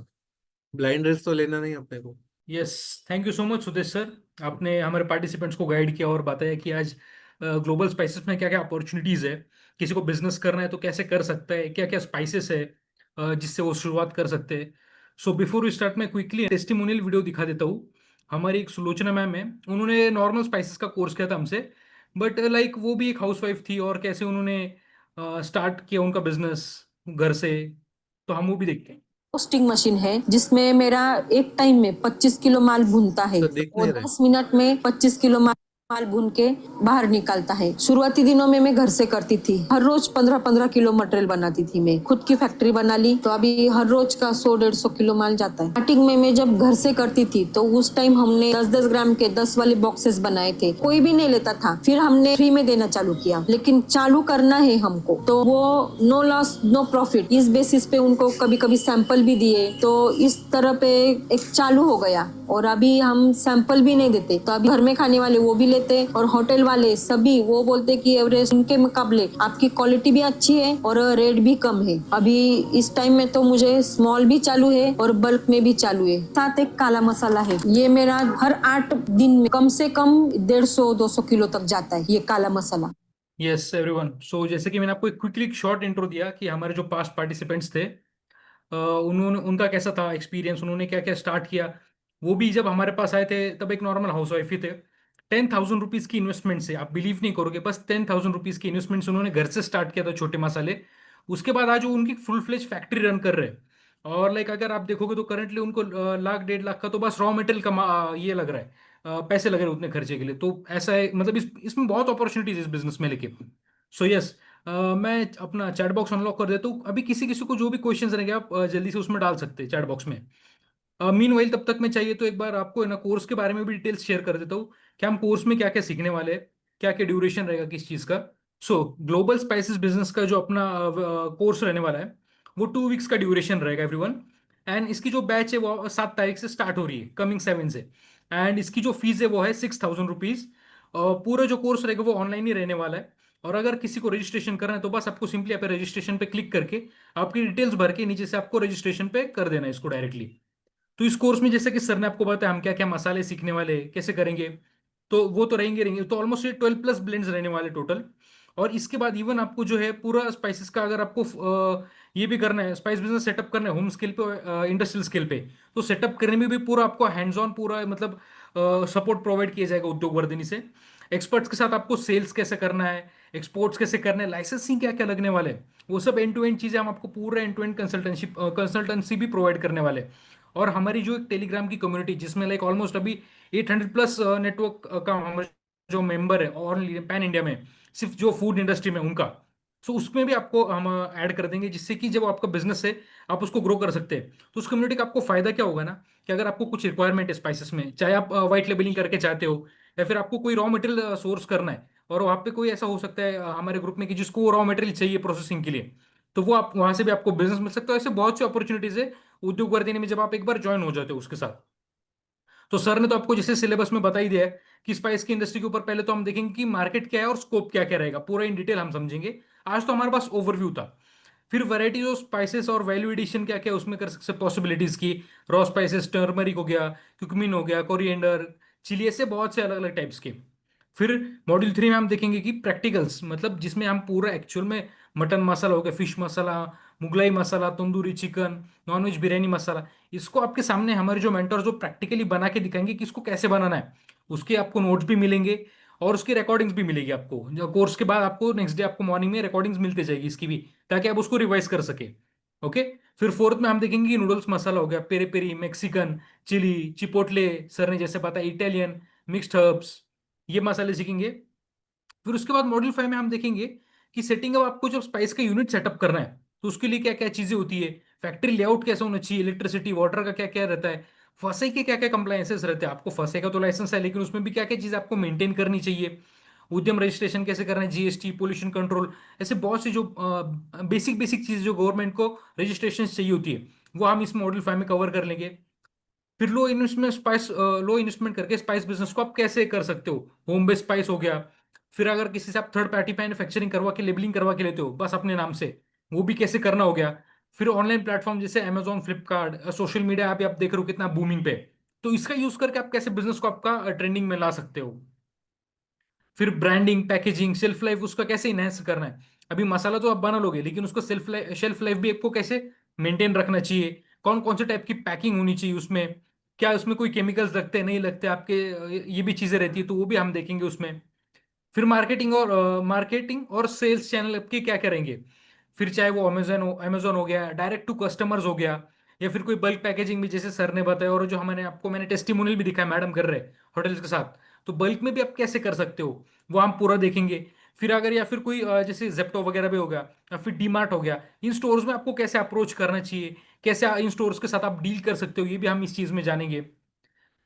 ब्लाइंड रिस्क तो लेना नहीं अपने को। Yes, thank you so much Sudesh sir. आपने हमारे पार्टिसिपेंट्स को गाइड किया और बताया कि आज ग्लोबल स्पाइसेस में क्या क्या अपॉर्चुनिटीज है, किसी को बिजनेस करना है तो कैसे कर सकता है, क्या क्या स्पाइसेस है जिससे वो शुरुआत कर सकते हैं। सो बिफोर वी स्टार्ट, मैं क्विकली टेस्टिमोनियल वीडियो दिखा देता हूँ। हमारी एक सुलोचना मैम है, उन्होंने नॉर्मल स्पाइसेस का कोर्स किया था हमसे, बट लाइक वो भी एक हाउसवाइफ थी और कैसे उन्होंने स्टार्ट किया उनका बिजनेस घर से। तो हम वो भी देखते हैं। रोस्टिंग मशीन है जिसमें मेरा एक टाइम में 25 किलो माल भूनता है। सर देख वो नहीं रहे। 10 मिनट में 25 किलो माल भून के बाहर निकालता है। शुरुआती दिनों में मैं घर से करती थी, हर रोज 15-15 किलो मटेरियल बनाती थी। मैं खुद की फैक्ट्री बना ली तो अभी हर रोज का 100-150 किलो माल जाता है। स्टार्टिंग में मैं जब घर से करती थी तो उस टाइम हमने 10-10 ग्राम के 10 वाले बॉक्सेस बनाए थे, कोई भी नहीं लेता था। फिर हमने फ्री में देना चालू किया, लेकिन चालू करना है हमको, तो वो नो लॉस नो प्रॉफिट इस बेसिस पे उनको कभी कभी सैंपल भी दिए, तो इस तरह पे एक चालू हो गया। और अभी हम सैंपल भी नहीं देते, तो अभी घर में खाने वाले वो भी लेते और होटल वाले सभी वो बोलते कि एवरेज इनके मुकाबले आपकी क्वालिटी भी अच्छी है और रेट भी कम है। अभी इस टाइम में तो मुझे स्मॉल भी चालू है और बल्क में भी चालू है। साथ एक काला मसाला है, ये मेरा हर 8 दिन में कम से कम 150-200 किलो तक जाता है ये काला मसाला। यस एवरीवन, सो जैसे कि मैंने आपको एक क्विकली शॉर्ट इंट्रो दिया कि हमारे जो पास्ट पार्टिसिपेंट्स थे, उन्होंने उनका कैसा था एक्सपीरियंस, उन्होंने क्या क्या स्टार्ट किया। वो भी जब हमारे पास आए थे तब एक नॉर्मल हाउस वाइफ ही थे। 10,000 रुपीज़ की इन्वेस्टमेंट से, आप बिलीव नहीं करोगे, बस 10,000 रुपीज़ की इन्वेस्टमेंट से उन्होंने घर से स्टार्ट किया था छोटे मसाले। उसके बाद आज वो उनकी फुल फ्लेज फैक्ट्री रन कर रहे हैं। और लाइक अगर आप देखोगे तो करंटली उनको लाख 1.5 लाख का तो बस रॉ मटेरियल का ये लग रहा है, पैसे लग रहे हैं उतने खर्चे के लिए। तो ऐसा है, मतलब इसमें बहुत अपॉर्चुनिटीज इस बिजनेस में लेके। सो यस, मैं अपना चैट बॉक्स अनलॉक कर देता हूँ। अभी किसी किसी को जो भी क्वेश्चंस रहेंगे आप जल्दी से उसमें डाल सकते हैं चैट बॉक्स में। मीन वाइल तब तक मैं चाहिए तो एक बार आपको है ना कोर्स के बारे में भी डिटेल्स शेयर कर देता हूँ कि हम कोर्स में क्या क्या सीखने वाले हैं, क्या क्या ड्यूरेशन रहेगा किस चीज़ का। सो ग्लोबल स्पाइसेस बिजनेस का जो अपना कोर्स रहने वाला है वो 2 वीक्स का ड्यूरेशन रहेगा एवरीवन। एंड इसकी जो बैच है वो 7 तारीख से स्टार्ट हो रही है, कमिंग 7 से। एंड इसकी जो फीस है वो है 6,000 रुपीज़। पूरा जो कोर्स रहेगा वो ऑनलाइन ही रहने वाला है। और अगर किसी को रजिस्ट्रेशन करना है तो बस आपको सिंपली यहाँ पे रजिस्ट्रेशन पे क्लिक करके आपकी डिटेल्स भर के नीचे से आपको रजिस्ट्रेशन पे कर देना है इसको डायरेक्टली। तो इस कोर्स में जैसे कि सर ने आपको बताया हम क्या क्या मसाले सीखने वाले हैं, कैसे करेंगे, तो वो तो रहेंगे रहेंगे। तो ऑलमोस्ट ये 12+ ब्लेंड्स रहने वाले टोटल। और इसके बाद इवन आपको जो है पूरा स्पाइसेस का अगर आपको ये भी करना है, स्पाइस बिजनेस सेटअप करना है होम स्केल पे, इंडस्ट्रियल स्केल पे, तो सेटअप करने में भी पूरा आपको हैंड्स ऑन पूरा मतलब सपोर्ट प्रोवाइड किया जाएगा उद्योग वर्धिनी से। एक्सपर्ट्स के साथ आपको सेल्स कैसे करना है, एक्सपोर्ट्स कैसे करना है, लाइसेंसिंग क्या क्या लगने वाले हैं, वो सब एंड टू एंड चीज़ें हम आपको पूरा एंड टू एंड कंसल्टेंसी भी प्रोवाइड करने वाले हैं। और हमारी जो एक टेलीग्राम की कम्युनिटी जिसमें लाइक ऑलमोस्ट अभी 800+ नेटवर्क का हमारे जो मेंबर है और पैन इंडिया में, सिर्फ जो फूड इंडस्ट्री में उनका, सो उसमें भी आपको हम ऐड कर देंगे, जिससे कि जब आपका बिजनेस है आप उसको ग्रो कर सकते हैं। तो उस कम्युनिटी का आपको फायदा क्या होगा ना, कि अगर आपको कुछ रिक्वायरमेंट है स्पाइसेस में, चाहे आप व्हाइट लेबलिंग करके चाहते हो या फिर आपको कोई रॉ मटेरियल सोर्स करना है, और वहाँ पे कोई ऐसा हो सकता है हमारे ग्रुप में कि जिसको रॉ मटेरियल चाहिए प्रोसेसिंग के लिए, तो वो आप वहां से भी आपको बिजनेस मिल सकता है। ऐसे बहुत सी अपॉर्चुनिटीज है उद्योग वर्धिनी में जब आप एक बार ज्वाइन हो जाते हो उसके साथ। तो सर ने तो आपको जैसे सिलेबस में बता ही दिया है कि स्पाइस की इंडस्ट्री के ऊपर पहले तो हम देखेंगे कि मार्केट क्या है और स्कोप क्या क्या रहेगा, पूरा इन डिटेल हम समझेंगे। आज तो हमारे पास ओवरव्यू था। फिर वैरायटीज ऑफ स्पाइसेस और वैल्यू एडिशन क्या क्या उसमें कर सकते, पॉसिबिलिटीज की, रॉ स्पाइसेस, टर्मरिक हो गया, क्यूकमिन हो गया, कोरिएंडर, चिली, ऐसे बहुत से अलग अलग टाइप्स के। फिर मॉड्यूल 3 में हम देखेंगे कि प्रैक्टिकल्स, मतलब जिसमें हम पूरा एक्चुअल में मटन मसाला हो गया, फिश मसाला, मुगलाई मसाला, तंदूरी चिकन, नॉनवेज बिरयानी मसाला, इसको आपके सामने हमारे जो मेंटर्स जो प्रैक्टिकली बना के दिखाएंगे कि इसको कैसे बनाना है। उसके आपको नोट्स भी मिलेंगे और उसकी रिकॉर्डिंग्स भी मिलेगी आपको। जो कोर्स के बाद आपको नेक्स्ट डे आपको मॉर्निंग में रिकॉर्डिंग्स मिलती जाएगी इसकी भी, ताकि आप उसको रिवाइज कर सके। ओके। फिर फोर्थ में हम देखेंगे नूडल्स मसाला हो गया, peri peri, Mexican, chilli, chipotle, sir ने जैसे बताया इटालियन, मिक्स्ड हर्ब्स, ये मसाले सीखेंगे। फिर उसके बाद मॉड्यूल 5 में हम देखेंगे कि सेटिंग अप, आपको जब स्पाइस का यूनिट सेटअप करना है तो उसके लिए क्या क्या चीजें होती है, फैक्ट्री लेआउट कैसा होना चाहिए, इलेक्ट्रिसिटी वाटर का क्या क्या रहता है, फसे के क्या क्या कंप्लायंसेस रहते हैं। आपको फसे का तो लाइसेंस है, लेकिन उसमें भी क्या क्या चीजें आपको मेंटेन करनी चाहिए, उद्यम रजिस्ट्रेशन कैसे करना है, जीएसटी, पोल्यूशन कंट्रोल, ऐसे बहुत सी जो बेसिक बेसिक चीज जो गवर्नमेंट को रजिस्ट्रेशन चाहिए होती है, वो हम इस मॉड्यूल 5 में कवर कर लेंगे। फिर लो इन्वेस्टमेंट करके स्पाइस बिजनेस को आप कैसे कर सकते हो, होम बेस्ड स्पाइस हो गया। फिर अगर किसी से आप थर्ड पार्टी मैन्युफैक्चरिंग करवा के लेबलिंग करवा के लेते हो बस अपने नाम से, वो भी कैसे करना हो गया। फिर ऑनलाइन प्लेटफॉर्म जैसे अमेजोन, फ्लिपकार्ट, सोशल मीडिया आप देख रहे हो कितना बूमिंग पे, तो इसका यूज करके आप कैसे बिजनेस को आपका ट्रेंडिंग में ला सकते हो। फिर ब्रांडिंग, पैकेजिंग, शेल्फ लाइफ उसका कैसे इनहेंस करना है। अभी मसाला तो आप बना लोगे, लेकिन उसको शेल्फ लाइफ भी आपको कैसे मेंटेन रखना चाहिए, कौन कौन से टाइप की पैकिंग होनी चाहिए उसमें, क्या उसमें कोई केमिकल्स लगते हैं नहीं लगते आपके, ये भी चीजें रहती है, तो वो भी हम देखेंगे उसमें। फिर मार्केटिंग और सेल्स चैनल आपके क्या करेंगे, फिर चाहे वो अमेजोन हो गया, डायरेक्ट टू कस्टमर्स हो गया, या फिर कोई बल्क पैकेजिंग भी जैसे सर ने बताया, और जो मैंने टेस्टिमोनियल भी दिखाया मैडम कर रहे होटल्स के साथ, तो बल्क में भी आप कैसे कर सकते हो, वो हम पूरा देखेंगे। फिर अगर या फिर कोई जैसे जेप्टो वगैरह भी हो गया, या फिर डीमार्ट हो गया, इन स्टोर्स में आपको कैसे अप्रोच करना चाहिए, कैसे इन स्टोर्स के साथ आप डील कर सकते हो, ये भी हम इस चीज में जानेंगे।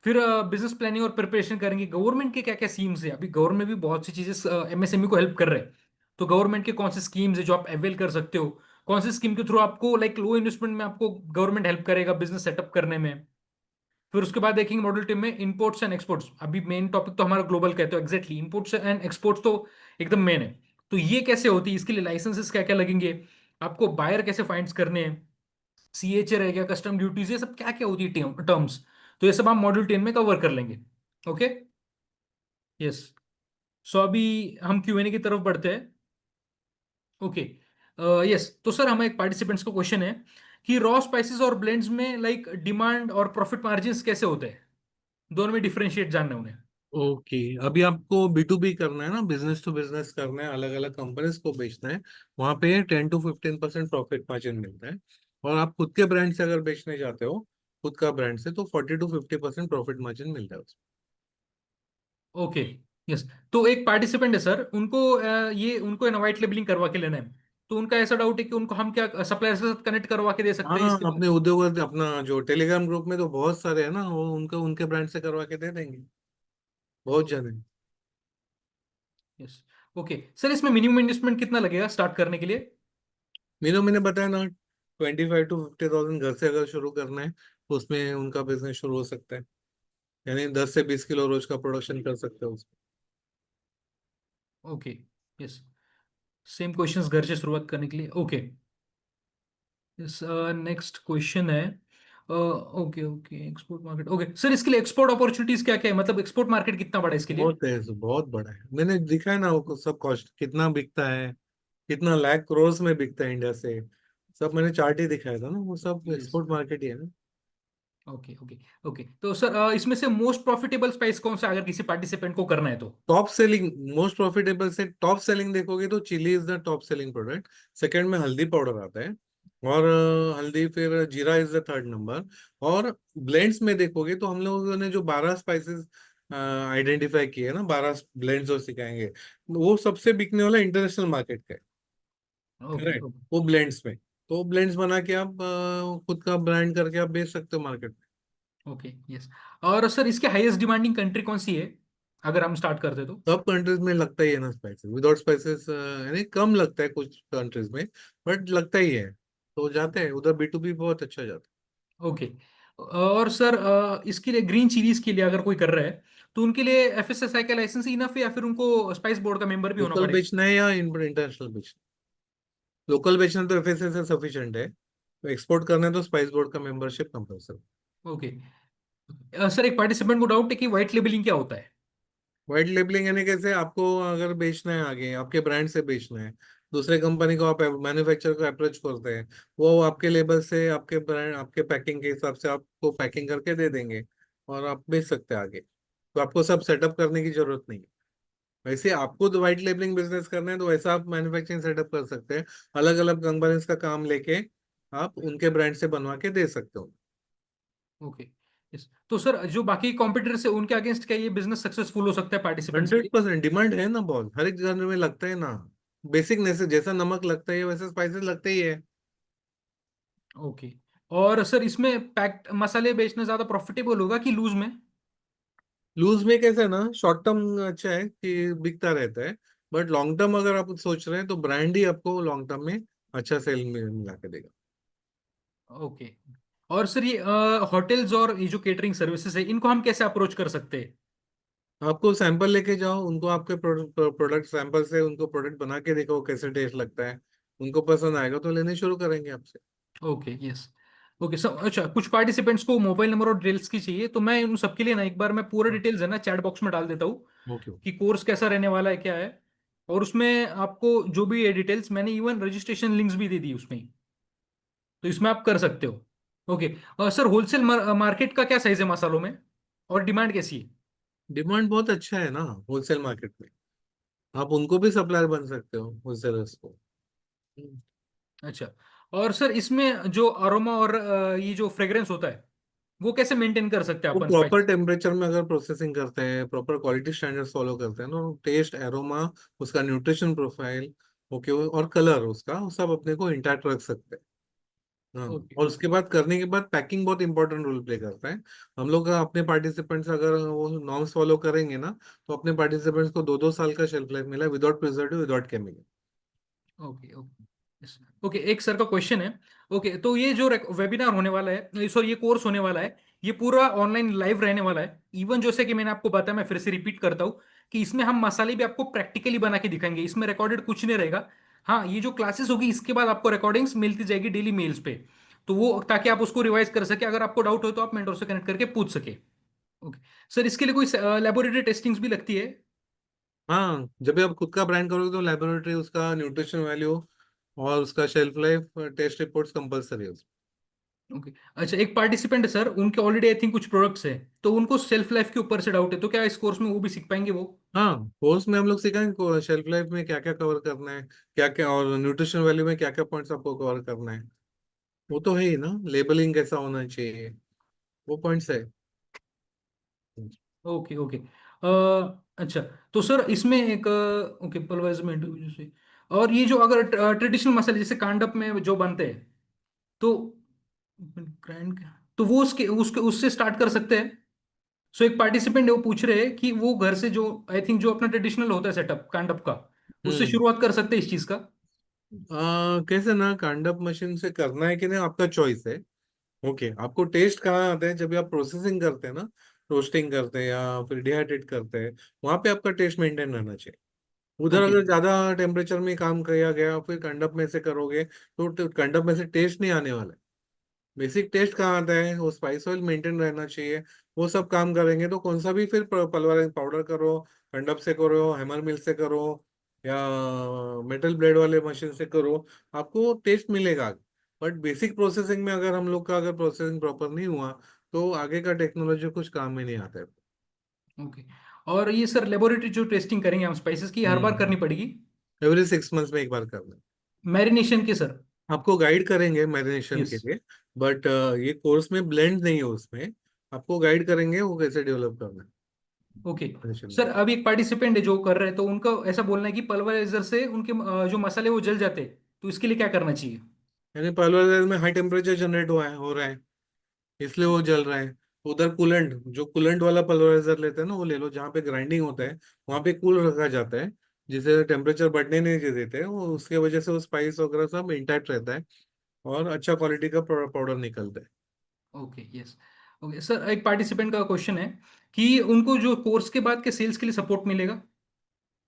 फिर बिजनेस प्लानिंग और प्रिपरेशन करेंगे, गवर्नमेंट के क्या क्या स्कीम्स है, अभी गवर्नमेंट भी बहुत सी चीजें एमएसएमई को हेल्प कर रहे हैं, तो गवर्नमेंट के कौन से स्कीम्स है जो आप अवेल कर सकते हो, कौन से स्कीम के थ्रू आपको लाइक लो इन्वेस्टमेंट में आपको गवर्नमेंट हेल्प करेगा बिजनेस सेटअप करने में। फिर उसके बाद देखेंगे मॉडल टीम में इंपोर्ट्स एंड एक्सपोर्ट्स, अभी मेन टॉपिक तो हमारा ग्लोबल का है, तो एग्जैक्टली इंपोर्ट्स एंड एक्सपोर्ट्स तो एकदम मेन है। तो ये कैसे होती है, इसके लिए लाइसेंसेस क्या क्या लगेंगे, आपको बायर कैसे फाइंड्स करने हैं, सीएचए रह गया, कस्टम ड्यूटीज, ये सब क्या क्या होती है टर्म्स, तो ये सब हम मॉड्यूल 10 में कवर कर लेंगे। ओके। यस। सो अभी हम क्यूएनए की तरफ बढ़ते हैं। ओके। यस, तो सर हमारे एक पार्टिसिपेंट्स का क्वेश्चन है कि रॉ स्पाइसेस और ब्लेंड्स में लाइक डिमांड और प्रॉफिट मार्जिन्स कैसे होते हैं, दोनों में डिफरेंशिएट जानना है उन्हें। ओके, अभी आपको B2B करना है ना, बिजनेस टू बिजनेस करना है, अलग अलग कंपनीज को बेचना है, वहां पे 10 to 15% प्रॉफिट मार्जिन मिलता है। और आप खुद के ब्रांड से अगर बेचने जाते हो, खुद का ब्रांड से, तो 40 to 50% प्रॉफिट मार्जिन मिलता है उसमें। ओके। यस। तो एक पार्टिसिपेंट है सर, उनको ये उनको ना व्हाइट लेबलिंग करवा के लेना है, तो उनका ऐसा डाउट है कि उनको हम क्या सप्लायर के साथ कनेक्ट करवा के दे सकते हैं हाँ, इसके। अपने उद्योग, अपना जो टेलीग्राम ग्रुप में तो बहुत सारे हैं ना, वो उनके उनके ब्रांड से करवा के दे देंगे, बहुत जने। यस। ओके सर, इसमें मिनिमम इन्वेस्टमेंट कितना लगेगा स्टार्ट करने के लिए। मीनू मैंने बताया ना, 25 to 50,000 घर से अगर शुरू करना है, तो उसमें उनका बिजनेस शुरू हो सकता है, यानी 10 से 20 किलो रोज का प्रोडक्शन कर सकते हो उसमें। ओके। यस। सेम क्वेश्चंस घर से शुरुआत करने के लिए। ओके। यस। नेक्स्ट क्वेश्चन है, okay okay, export market. Okay sir, इसके लिए एक्सपोर्ट अपॉर्चुनिटीज क्या क्या है, मतलब एक्सपोर्ट मार्केट कितना बड़ा है इसके लिए। बहुत है, बहुत बड़ा है, मैंने दिखा है ना वो सब, कॉस्ट कितना बिकता है, कितना लाख करोड़ में बिकता है इंडिया से, सब मैंने चार्ट ही दिखाया था ना, वो सब यस। एक्सपोर्ट मार्केट ही है ना। ओके ओके ओके, तो सर इसमें से मोस्ट प्रॉफिटेबल स्पाइस कौन सा, अगर किसी पार्टिसिपेंट को करना है तो। टॉप सेलिंग, मोस्ट प्रॉफिटेबल से टॉप सेलिंग देखोगे तो chilli is the top selling product. Second में हल्दी पाउडर आता है, और हल्दी, फिर जीरा इज द थर्ड नंबर। और ब्लेंड्स में देखोगे तो हम लोगों ने जो 12 स्पाइसेस आइडेंटिफाई किए हैं ना, 12 ब्लेंड्स जो सिखाएंगे, वो सबसे बिकने वाला इंटरनेशनल मार्केट का है। ओके करेक्ट, वो ब्लेंड्स में, तो ब्लेंड्स बना के आप खुद का ब्रांड करके आप बेच सकते हो मार्केट में। ओके। यस। और सर इसके हाईएस्ट डिमांडिंग कंट्री कौन सी है, अगर हम स्टार्ट करते तो। सब कंट्रीज में लगता ही है ना स्पाइसेस, विदाउट स्पाइसेस यानी कम लगता है कुछ कंट्रीज में, बट लगता ही है, तो जाते हैं उधर, B2B बहुत अच्छा जाता ओके। और सर इसके लिए ग्रीन चिलीज के लिए अगर कोई कर रहा है, तो उनके लिए एफएसएसआई का लाइसेंस इनफ है, या फिर उनको स्पाइस बोर्ड का मेंबर भी है। होना लोकल पड़ेगा। बेचना है या इंटरनेशनल बेचना है? लोकल बेचना तो FSS से सफिशिएंट है, तो एक्सपोर्ट करना है तो स्पाइस बोर्ड का मेंबरशिप कंपल्सरी। ओके। सर एक पार्टिसिपेंट को डाउट है कि व्हाइट लेबलिंग क्या होता है। व्हाइट लेबलिंग यानी कैसे, आपको अगर बेचना है आगे, आपके ब्रांड से बेचना है, दूसरे कंपनी को आप मैन्युफैक्चरर को अप्रोच करते हैं, वो आपके लेबल से, आपके ब्रांड, आपके पैकिंग के हिसाब से आपको पैकिंग करके दे देंगे, और आप बेच सकते हैं आगे, तो आपको सब सेटअप करने की जरूरत नहीं है। वैसे आपको तो व्हाइट लेबलिंग बिजनेस करना है, तो वैसा आप मैन्युफैक्चरिंग सेटअप कर सकते हैं, अलग अलग कंपनीज का काम लेके आप उनके ब्रांड से बनवा के दे सकते हो। ओके। यस, तो सर जो बाकी कॉम्पिटिटर्स है उनके अगेंस्ट क्या ये बिजनेस सक्सेसफुल हो सकता है पार्टिसिपेंट्स के लिए? 100% डिमांड है ना, बहुत हर एक घर में लगता है ना। बेसिक नेसेस जैसा नमक लगता है वैसे स्पाइसेस लगते ही है। ओके। और सर इसमें पैक्ड मसाले बेचना ज्यादा प्रॉफिटेबल होगा कि लूज में? लूज में कैसा है ना, शॉर्ट टर्म अच्छा है कि बिकता रहता है, बट लॉन्ग टर्म अगर आप सोच रहे हैं तो ब्रांड ही आपको लॉन्ग टर्म में अच्छा सेल में मिला के देगा। ओके। और सर ये होटल्स और ये जो केटरिंग सर्विसेज है इनको हम कैसे अप्रोच कर सकते हैं? आपको सैंपल लेके जाओ, उनको आपके प्रोडक्ट सैंपल से उनको प्रोडक्ट बना के देखो कैसे टेस्ट लगता है। उनको पसंद आएगा तो लेने शुरू करेंगे आपसे। ओके। यस। ओके सर, अच्छा कुछ पार्टिसिपेंट्स को मोबाइल नंबर और डिटेल्स की चाहिए, तो मैं उन सबके लिए ना एक बार मैं पूरा डिटेल्स है ना चैट बॉक्स में डाल देता हूँ ओके। कि कोर्स कैसा रहने वाला है क्या है। और उसमें आपको जो भी है डिटेल्स मैंने इवन रजिस्ट्रेशन लिंक्स भी दे दी उसमें ही, तो इसमें आप कर सकते हो। ओके। सर होलसेल मार्केट का क्या साइज है मसालों में, और डिमांड कैसी है? डिमांड बहुत अच्छा है ना होलसेल मार्केट में। आप उनको भी सप्लायर बन सकते हो, होलसेलर्स को। हम्म। अच्छा। और सर इसमें जो अरोमा और ये जो फ्रेग्रेंस होता है वो कैसे मेंटेन कर सकते हैं वो अपन प्रॉपर स्पाइस? टेम्परेचर में अगर प्रोसेसिंग करते हैं, प्रॉपर क्वालिटी स्टैंडर्ड्स फॉलो करते हैं ना, टेस्ट, एरोमा, उसका न्यूट्रिशन प्रोफाइल, ओके, और कलर उसका, वो सब अपने को इंटैक्ट रख सकते हैं। हाँ। ओके। और उसके बाद करने के बाद पैकिंग बहुत इंपॉर्टेंट रोल प्ले करता है। हम लोग का अपने पार्टिसिपेंट्स अगर वो नॉर्म्स फॉलो करेंगे ना, तो अपने पार्टिसिपेंट्स को 2-2 साल का शेल्फ लाइफ मिला, without preservative, without chemical. Okay. Okay. Yes. Okay, एक सर का क्वेश्चन है। ओके, तो ये जो वेबिनार होने वाला है, सॉरी ये कोर्स होने वाला है, ये पूरा ऑनलाइन लाइव रहने वाला है। इवन जैसे कि मैंने आपको बताया, मैं फिर से रिपीट करता हूँ कि इसमें हम मसाले भी आपको प्रैक्टिकली बना के दिखाएंगे, इसमें रिकॉर्डेड कुछ नहीं रहेगा। हाँ, ये जो क्लासेस होगी इसके बाद आपको रिकॉर्डिंग्स मिलती जाएगी डेली मेल्स पे, तो वो ताकि आप उसको रिवाइज कर सके, अगर आपको डाउट हो तो आप मेंटर से कनेक्ट करके पूछ सके। ओके। सर इसके लिए कोई लेबोरेटरी टेस्टिंग्स भी लगती है? हाँ, जब भी आप खुद का ब्रांड करोगे तो लेबोरेटरी, उसका न्यूट्रिशन वैल्यू और उसका shelf life test reports compulsory है। ओके। अच्छा, एक पार्टिसिपेंट है सर, उनके ऑलरेडी आई थिंक कुछ प्रोडक्ट्स है, तो उनको सेल्फ लाइफ के ऊपर से डाउट है, तो क्या इस कोर्स में वो भी सीख पाएंगे वो? हाँ, कोर्स में हम लोग सिखाएंगे शेल्फ लाइफ में क्या क्या कवर करना है, क्या क्या, और न्यूट्रिशन वैल्यू में क्या क्या पॉइंट्स आपको कवर करना है। वो तो है ही ना, लेबलिंग कैसा होना चाहिए, वो पॉइंट्स है। ओके। ओके। अच्छा, तो सर इसमें एक ओके पलवाइज में जैसे, और ये जो अगर ट्रेडिशनल मसाले जैसे कांडप में जो बनते हैं, तो ग्राइंड, तो वो उसके उसके उससे स्टार्ट कर सकते हैं? सो एक पार्टिसिपेंट है वो पूछ रहे हैं कि वो घर से जो आई थिंक जो अपना ट्रेडिशनल होता है सेटअप कांडप का, उससे हम्म। शुरुआत कर सकते हैं इस चीज का? कैसे ना, कांडप मशीन से करना है कि नहीं आपका चॉइस है। ओके, आपको टेस्ट कहाँ आता है, जब भी आप प्रोसेसिंग करते हैं ना, रोस्टिंग करते हैं या फिर डिहाइड्रेट करते हैं, वहां पे आपका टेस्ट मेंटेन रहना चाहिए। उधर ओके। अगर ज्यादा टेम्परेचर में काम किया गया फिर कंडप में से करोगे तो कंडप में से टेस्ट नहीं आने वाला है। बेसिक टेस्ट कहाँ आता है, वो स्पाइस ऑयल मेंटेन रहना चाहिए। वो सब काम करेंगे तो कौन सा भी फिर पलवर पाउडर करो, कंडप से करो, हैमर मिल से करो, या मेटल ब्लेड वाले मशीन से करो, आपको टेस्ट मिलेगा। बट बेसिक प्रोसेसिंग में अगर हम लोग का अगर प्रोसेसिंग प्रॉपर नहीं हुआ तो आगे का टेक्नोलॉजी कुछ काम में नहीं आता है। ओके। और ये सर लेबोरेटरी जो टेस्टिंग करेंगे हम स्पाइसेस की, हर बार करनी हम्म। पड़ेगी? एवरी 6 मंथ्स में एक बार करना। मैरिनेशन के सर? आपको गाइड करेंगे मैरिनेशन यस। के लिए, बट ये कोर्स में ब्लेंड नहीं है उसमें। आपको गाइड करेंगे वो कैसे डेवलप करना है ओके। मैरिनेशन सर को। अभी एक पार्टिसिपेंट है जो कर रहे हैं, तो उनका ऐसा बोलना है कि पल्वराइजर से उनके जो मसाले वो जल जाते हैं, तो इसके लिए क्या करना चाहिए? यानी पल्वराइजर में हाई टेम्परेचर जनरेट हुआ है, हो रहा है, इसलिए वो जल रहा है। उधर कूलेंट, जो कूलेंट वाला पल्वराइजर लेते हैं ना, वो ले लो, जहाँ पे ग्राइंडिंग होता है वहाँ पे कूल रखा जाता है, जिसे टेम्परेचर बढ़ने नहीं देते हैं वो, उसके वजह से वो स्पाइस वगैरह सब इंटैक्ट रहता है और अच्छा क्वालिटी का पाउडर निकलता है। ओके। यस। ओके सर, एक पार्टिसिपेंट का क्वेश्चन है कि उनको जो कोर्स के बाद के सेल्स के लिए सपोर्ट मिलेगा?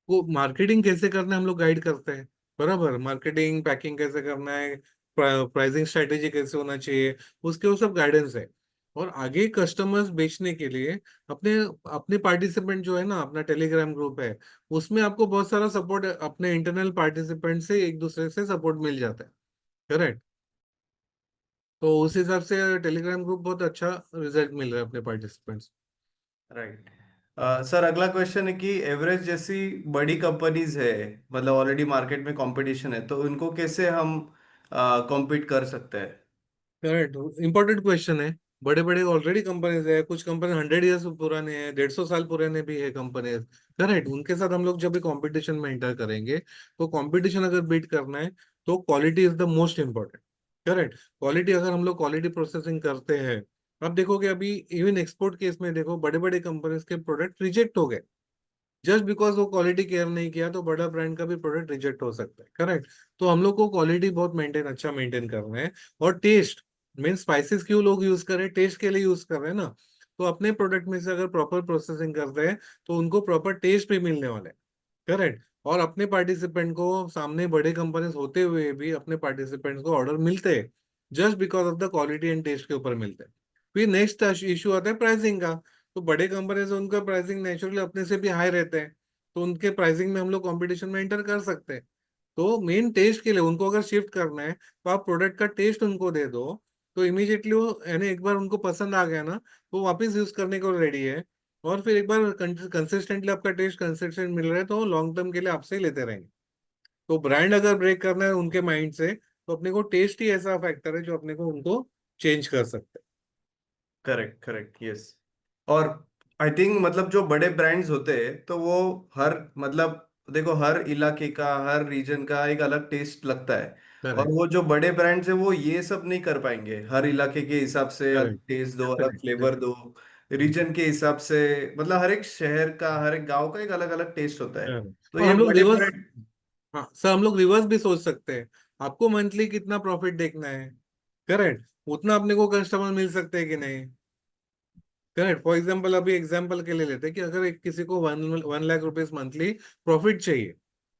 वो मार्केटिंग कैसे करना है हम लोग गाइड करते हैं, बराबर, मार्केटिंग पैकिंग कैसे करना है, प्राइसिंग स्ट्रेटेजी कैसे होना चाहिए, उसके वो सब गाइडेंस है। और आगे कस्टमर्स बेचने के लिए अपने अपने पार्टिसिपेंट जो है ना, अपना टेलीग्राम ग्रुप है, उसमें आपको बहुत सारा सपोर्ट अपने इंटरनल पार्टिसिपेंट से एक दूसरे से सपोर्ट मिल जाता है। करेक्ट। तो उस हिसाब से टेलीग्राम ग्रुप बहुत अच्छा रिजल्ट मिल रहा है अपने पार्टिसिपेंट्स। राइट। सर अगला क्वेश्चन है कि एवरेज जैसी बड़ी कंपनीज है, मतलब ऑलरेडी मार्केट में कंपटीशन है, तो उनको कैसे हम कॉम्पीट कर सकते हैं? करेक्ट, इंपॉर्टेंट क्वेश्चन है। बड़े बड़े ऑलरेडी कंपनीज है, कुछ कंपनी 100 ईयर्स पुराने हैं, 150 साल पुराने भी है कंपनीज। करेक्ट, उनके साथ हम लोग जब भी कंपटीशन में एंटर करेंगे, तो कंपटीशन अगर बीट करना है तो quality is the most important. Correct, quality अगर हम लोग क्वालिटी प्रोसेसिंग करते हैं, अब देखोगे अभी इवन एक्सपोर्ट केस में देखो बड़े बड़े कंपनीज के प्रोडक्ट रिजेक्ट हो गए, जस्ट बिकॉज वो क्वालिटी केयर नहीं किया, तो बड़ा ब्रांड का भी प्रोडक्ट रिजेक्ट हो सकता है। करेक्ट, तो हम लोग को क्वालिटी बहुत अच्छा मेंटेन करना है। और टेस्ट, मीन स्पाइसेस क्यों लोग यूज करें, टेस्ट के लिए यूज कर रहे हैं ना। तो अपने प्रोडक्ट में से अगर प्रॉपर प्रोसेसिंग करते हैं तो उनको प्रॉपर टेस्ट भी मिलने वाला है। करेक्ट, और अपने पार्टिसिपेंट को सामने बड़े कंपनीज होते हुए भी अपने पार्टिसिपेंट्स को ऑर्डर मिलते हैं, just because of the quality and taste के ऊपर मिलते हैं। फिर नेक्स्ट इशू आता है प्राइसिंग का। तो बड़े कंपनीज उनका प्राइसिंग नेचुरली अपने से भी हाई रहते हैं, तो उनके प्राइसिंग में हम लोग कंपटीशन में एंटर कर सकते हैं। तो मेन टेस्ट के लिए उनको अगर शिफ्ट करना है, तो आप प्रोडक्ट का टेस्ट उनको दे दो, तो इमीडिएटली वो यानी एक बार उनको पसंद आ गया ना, तो वापस यूज करने को रेडी है। और फिर एक बार कंसिस्टेंटली आपका टेस्ट कंसिस्टेंट मिल रहा है, तो लॉन्ग टर्म के लिए आपसे ही लेते रहेंगे। तो ब्रांड अगर ब्रेक करना है उनके माइंड से, तो अपने को टेस्ट ही ऐसा फैक्टर है जो अपने को उनको चेंज कर सकते करेक्ट करेक्ट, यस। और आई थिंक मतलब जो बड़े ब्रांड्स होते हैं तो वो हर मतलब देखो हर इलाके का हर रीजन का एक अलग टेस्ट लगता है। हैं। और करेक्ट, वो जो बड़े ब्रांड्स है वो ये सब नहीं कर पाएंगे, हर इलाके के हिसाब से अलग करेक्ट, टेस्ट दो, अलग करेक्ट, फ्लेवर करेक्ट, दो, रीजन के हिसाब से। मतलब हर एक शहर का हर एक गांव का एक अलग अलग टेस्ट होता है। करेक्ट। तो और ये हम लोग बड़े रिवर्स, ब्रांड। हाँ सर, हम लोग रिवर्स भी सोच सकते हैं। आपको मंथली कितना प्रॉफिट देखना है, करेक्ट, उतना अपने को कस्टमर मिल सकते हैं कि नहीं। करेक्ट, फॉर एग्जाम्पल अभी एग्जाम्पल के लिए लेते हैं कि अगर एक किसी को 1 लाख रुपीज मंथली प्रॉफिट चाहिए।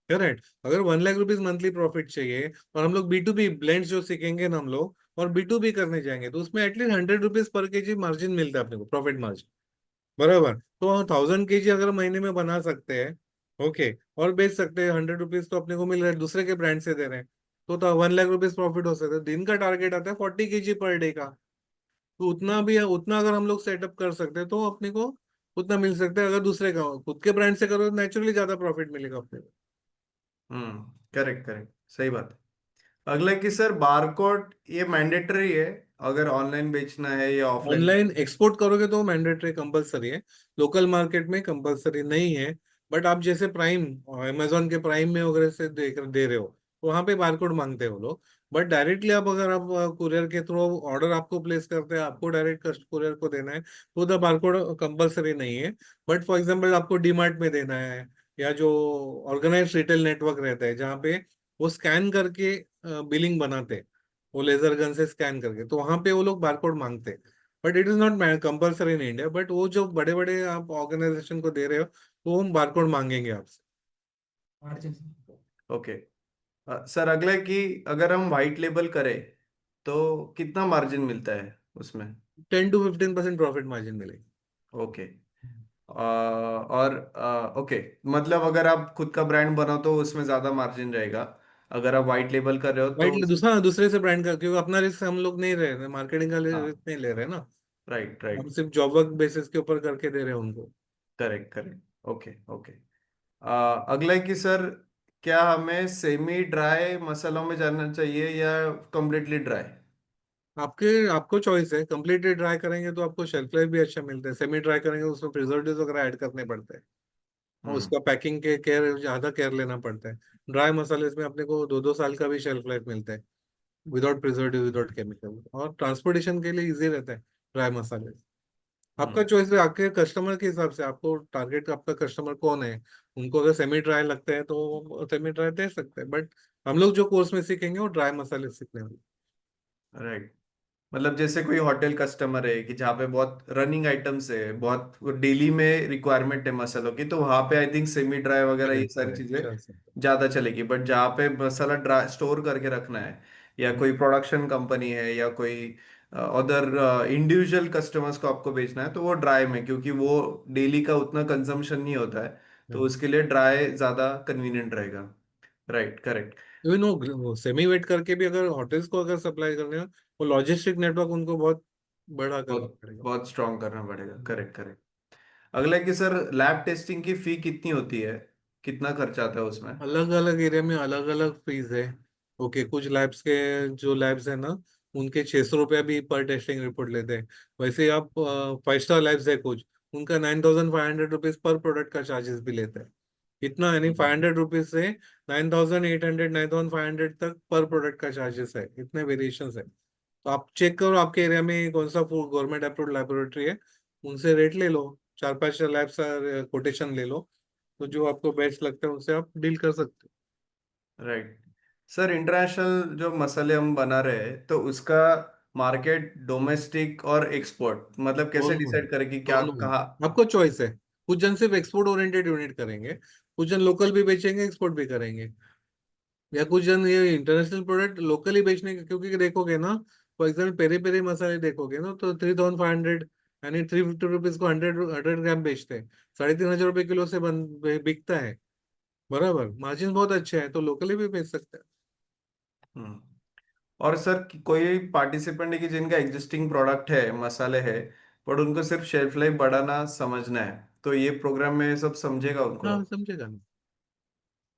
करेक्ट, अगर 1 लाख रुपीज मंथली प्रॉफिट चाहिए, और हम लोग B2B ब्लेंड्स जो सीखेंगे ना हम लोग, और B2B करने जाएंगे, तो उसमें at least 100 rupees per KG margin मिलता है अपने को, प्रॉफिट मार्जिन। बराबर, तो हम 1000 केजी अगर महीने में बना सकते हैं, ओके, और बेच सकते हैं, 100 रुपीज तो अपने को मिल रहा है, दूसरे के ब्रांड से दे रहे हैं, तो 1 लाख रुपीज प्रॉफिट हो सकता है। दिन का टारगेट आता है 40 केजी पर डे का, तो उतना भी है, उतना अगर हम लोग सेटअप कर सकते हैं तो अपने को उतना मिल सकता है। अगर दूसरे का खुद के ब्रांड से करो तो नेचुरली ज्यादा प्रॉफिट मिलेगा अपने को। करेक्ट करेक्ट, सही बात है। अगला कि सर बारकोड ये मैंडेटरी है अगर ऑनलाइन बेचना है या ऑफलाइन? ऑनलाइन एक्सपोर्ट करोगे तो मैंडेटरी कंपलसरी है, लोकल मार्केट में कंपलसरी नहीं है। बट आप जैसे प्राइम, अमेजोन के प्राइम में वगैरह से दे रहे हो, तो वहां पे बारकोड मांगते हो लोग। बट डायरेक्टली आप अगर आप कुरियर के थ्रू ऑर्डर आपको प्लेस करते हैं, आपको डायरेक्ट कुरियर को देना है, तो द बारकोड कंपलसरी नहीं है। बट फॉर एग्जाम्पल आपको डीमार्ट में देना है, या जो ऑर्गेनाइज रिटेल नेटवर्क रहता है जहाँ पे वो स्कैन करके बिलिंग बनाते हैं, वो लेजर गन से स्कैन करके, तो वहां पे वो लोग बारकोड मांगते हैं। But it is not compulsory in India, but वो जो बड़े बड़े आप ऑर्गेनाइजेशन को दे रहे हो, तो हम बारकोड मांगेंगे आपसे। मार्जिन। ओके। सर अगला है कि अगर हम व्हाइट लेबल करें तो कितना मार्जिन मिलता है उसमें? 10 to 15% प्रॉफिट मार्जिन मिलेगी। ओके। और ओके, मतलब अगर आप खुद का ब्रांड बनाओ तो उसमें ज्यादा मार्जिन रहेगा, अगर आप व्हाइट लेबल कर रहे हो तो राइट, दूसरा दूसरे से ब्रांड का, क्योंकि अपना रिस्क हम लोग नहीं ले रहे, मार्केटिंग का हाँ, रिस्क नहीं ले रहे ना। राइट हम राइट, सिर्फ जॉब वर्क बेसिस के ऊपर करके दे रहे हैं उनको। Correct correct, okay okay. अगला है कि सर क्या हमें सेमी ड्राई मसालों में जाना चाहिए या कम्प्लीटली ड्राई? आपको चॉइस है। कंप्लीटली ड्राई करेंगे तो आपको शेल्फ लाइफ भी अच्छा मिलता है, सेमी ड्राई करेंगे तो उसमें प्रिजर्वेटिव्स वगैरह ऐड करने पड़ते हैं, और हम्म। उसका पैकिंग के केयर, ज्यादा केयर लेना पड़ता है। ड्राई मसाले में अपने को 2-2 साल का भी शेल्फ लाइफ मिलता है, विदाउट प्रिजर्वेटिव, विदाउट केमिकल, और ट्रांसपोर्टेशन के लिए इजी रहता है ड्राई मसाले। आपका हम्म। चॉइस है, आपके कस्टमर के हिसाब से, आपको टारगेट आपका कस्टमर कौन है। उनको अगर सेमी ड्राई लगता है तो सेमी ड्राई दे सकते हैं, बट हम लोग जो कोर्स में सीखेंगे वो ड्राई मसाले सीखने वाले। राइट। मतलब जैसे कोई होटल कस्टमर है कि जहाँ पे बहुत रनिंग आइटम्स है, बहुत डेली में रिक्वायरमेंट है मसालों की, तो वहाँ पे आई थिंक सेमी ड्राई वगैरह ये करेक्ट, सारी करेक्ट, चीजें चल सकते ज्यादा चलेगी। बट जहाँ पे मसाला ड्राई स्टोर करके रखना है, या हैं। कोई प्रोडक्शन कंपनी है या कोई अदर इंडिविजुअल कस्टमर्स को आपको बेचना है तो वो ड्राई में, क्योंकि वो डेली का उतना कंजम्पशन नहीं होता है, तो उसके लिए ड्राई ज्यादा कन्वीनियंट रहेगा। Right, correct. इवन वो सेमी वेट करके भी अगर होटल्स को अगर सप्लाई करने हो, वो लॉजिस्टिक नेटवर्क उनको बहुत बड़ा करना बहुत पड़ेगा। बहुत स्ट्रॉन्ग करना पड़ेगा, करेक्ट करेक्ट। अगला है कि सर लैब टेस्टिंग की फी कितनी होती है, कितना खर्चा आता है उसमें? अलग अलग एरिया में अलग अलग फीस है। ओके, कुछ लैब्स के जो लैब्स है ना, उनके 600 रुपया भी पर टेस्टिंग रिपोर्ट लेते हैं। वैसे ही आप 5 स्टार लैब्स है कुछ, उनका 9,500 रुपीज पर प्रोडक्ट का चार्जेस भी लेते हैं। इतना यानी 500 रुपीज से 9,800 9,500 तक पर प्रोडक्ट का चार्जेस है, इतने वेरिएशन है। तो आप चेक करो आपके एरिया में कौन सा फूड गवर्नमेंट अप्रूव्ड लेबोरेटरी है, उनसे रेट ले लो, 4-5 लैब्स कोटेशन ले लो, तो जो आपको बेस्ट लगता है उनसे आप डील कर सकते राइट। सर, इंटरनेशनल जो मसाले हम बना रहे हैं तो उसका मार्केट डोमेस्टिक और एक्सपोर्ट मतलब हो। कैसे दोनों है, डिसाइड करें कि क्या दोनों है, कहाँ। आपको चॉइस है। कुछ जन सिर्फ एक्सपोर्ट ओरिएंटेड यूनिट करेंगे, कुछ जन लोकल भी बेचेंगे, एक्सपोर्ट भी करेंगे, या कुछ जन ये इंटरनेशनल प्रोडक्ट लोकली बेचने के, क्योंकि देखोगे ना, फॉर एग्जाम्पल पेरी पेरी मसाले देखोगे ना, तो 3,500 यानी 350 रुपीज को 100 ग्राम बेचते हैं, 3,500 रुपये किलो से बिकता है। बराबर, मार्जिन बहुत अच्छे हैं, तो लोकली भी बेच सकते हैं। हम्म। और सर कोई पार्टिसिपेंट है कि जिनका एग्जिस्टिंग प्रोडक्ट है मसाले है, बट उनको सिर्फ शेल्फ लाइफ बढ़ाना समझना है, तो ये प्रोग्राम में सब समझेगा उनको। हाँ, समझेगा ना।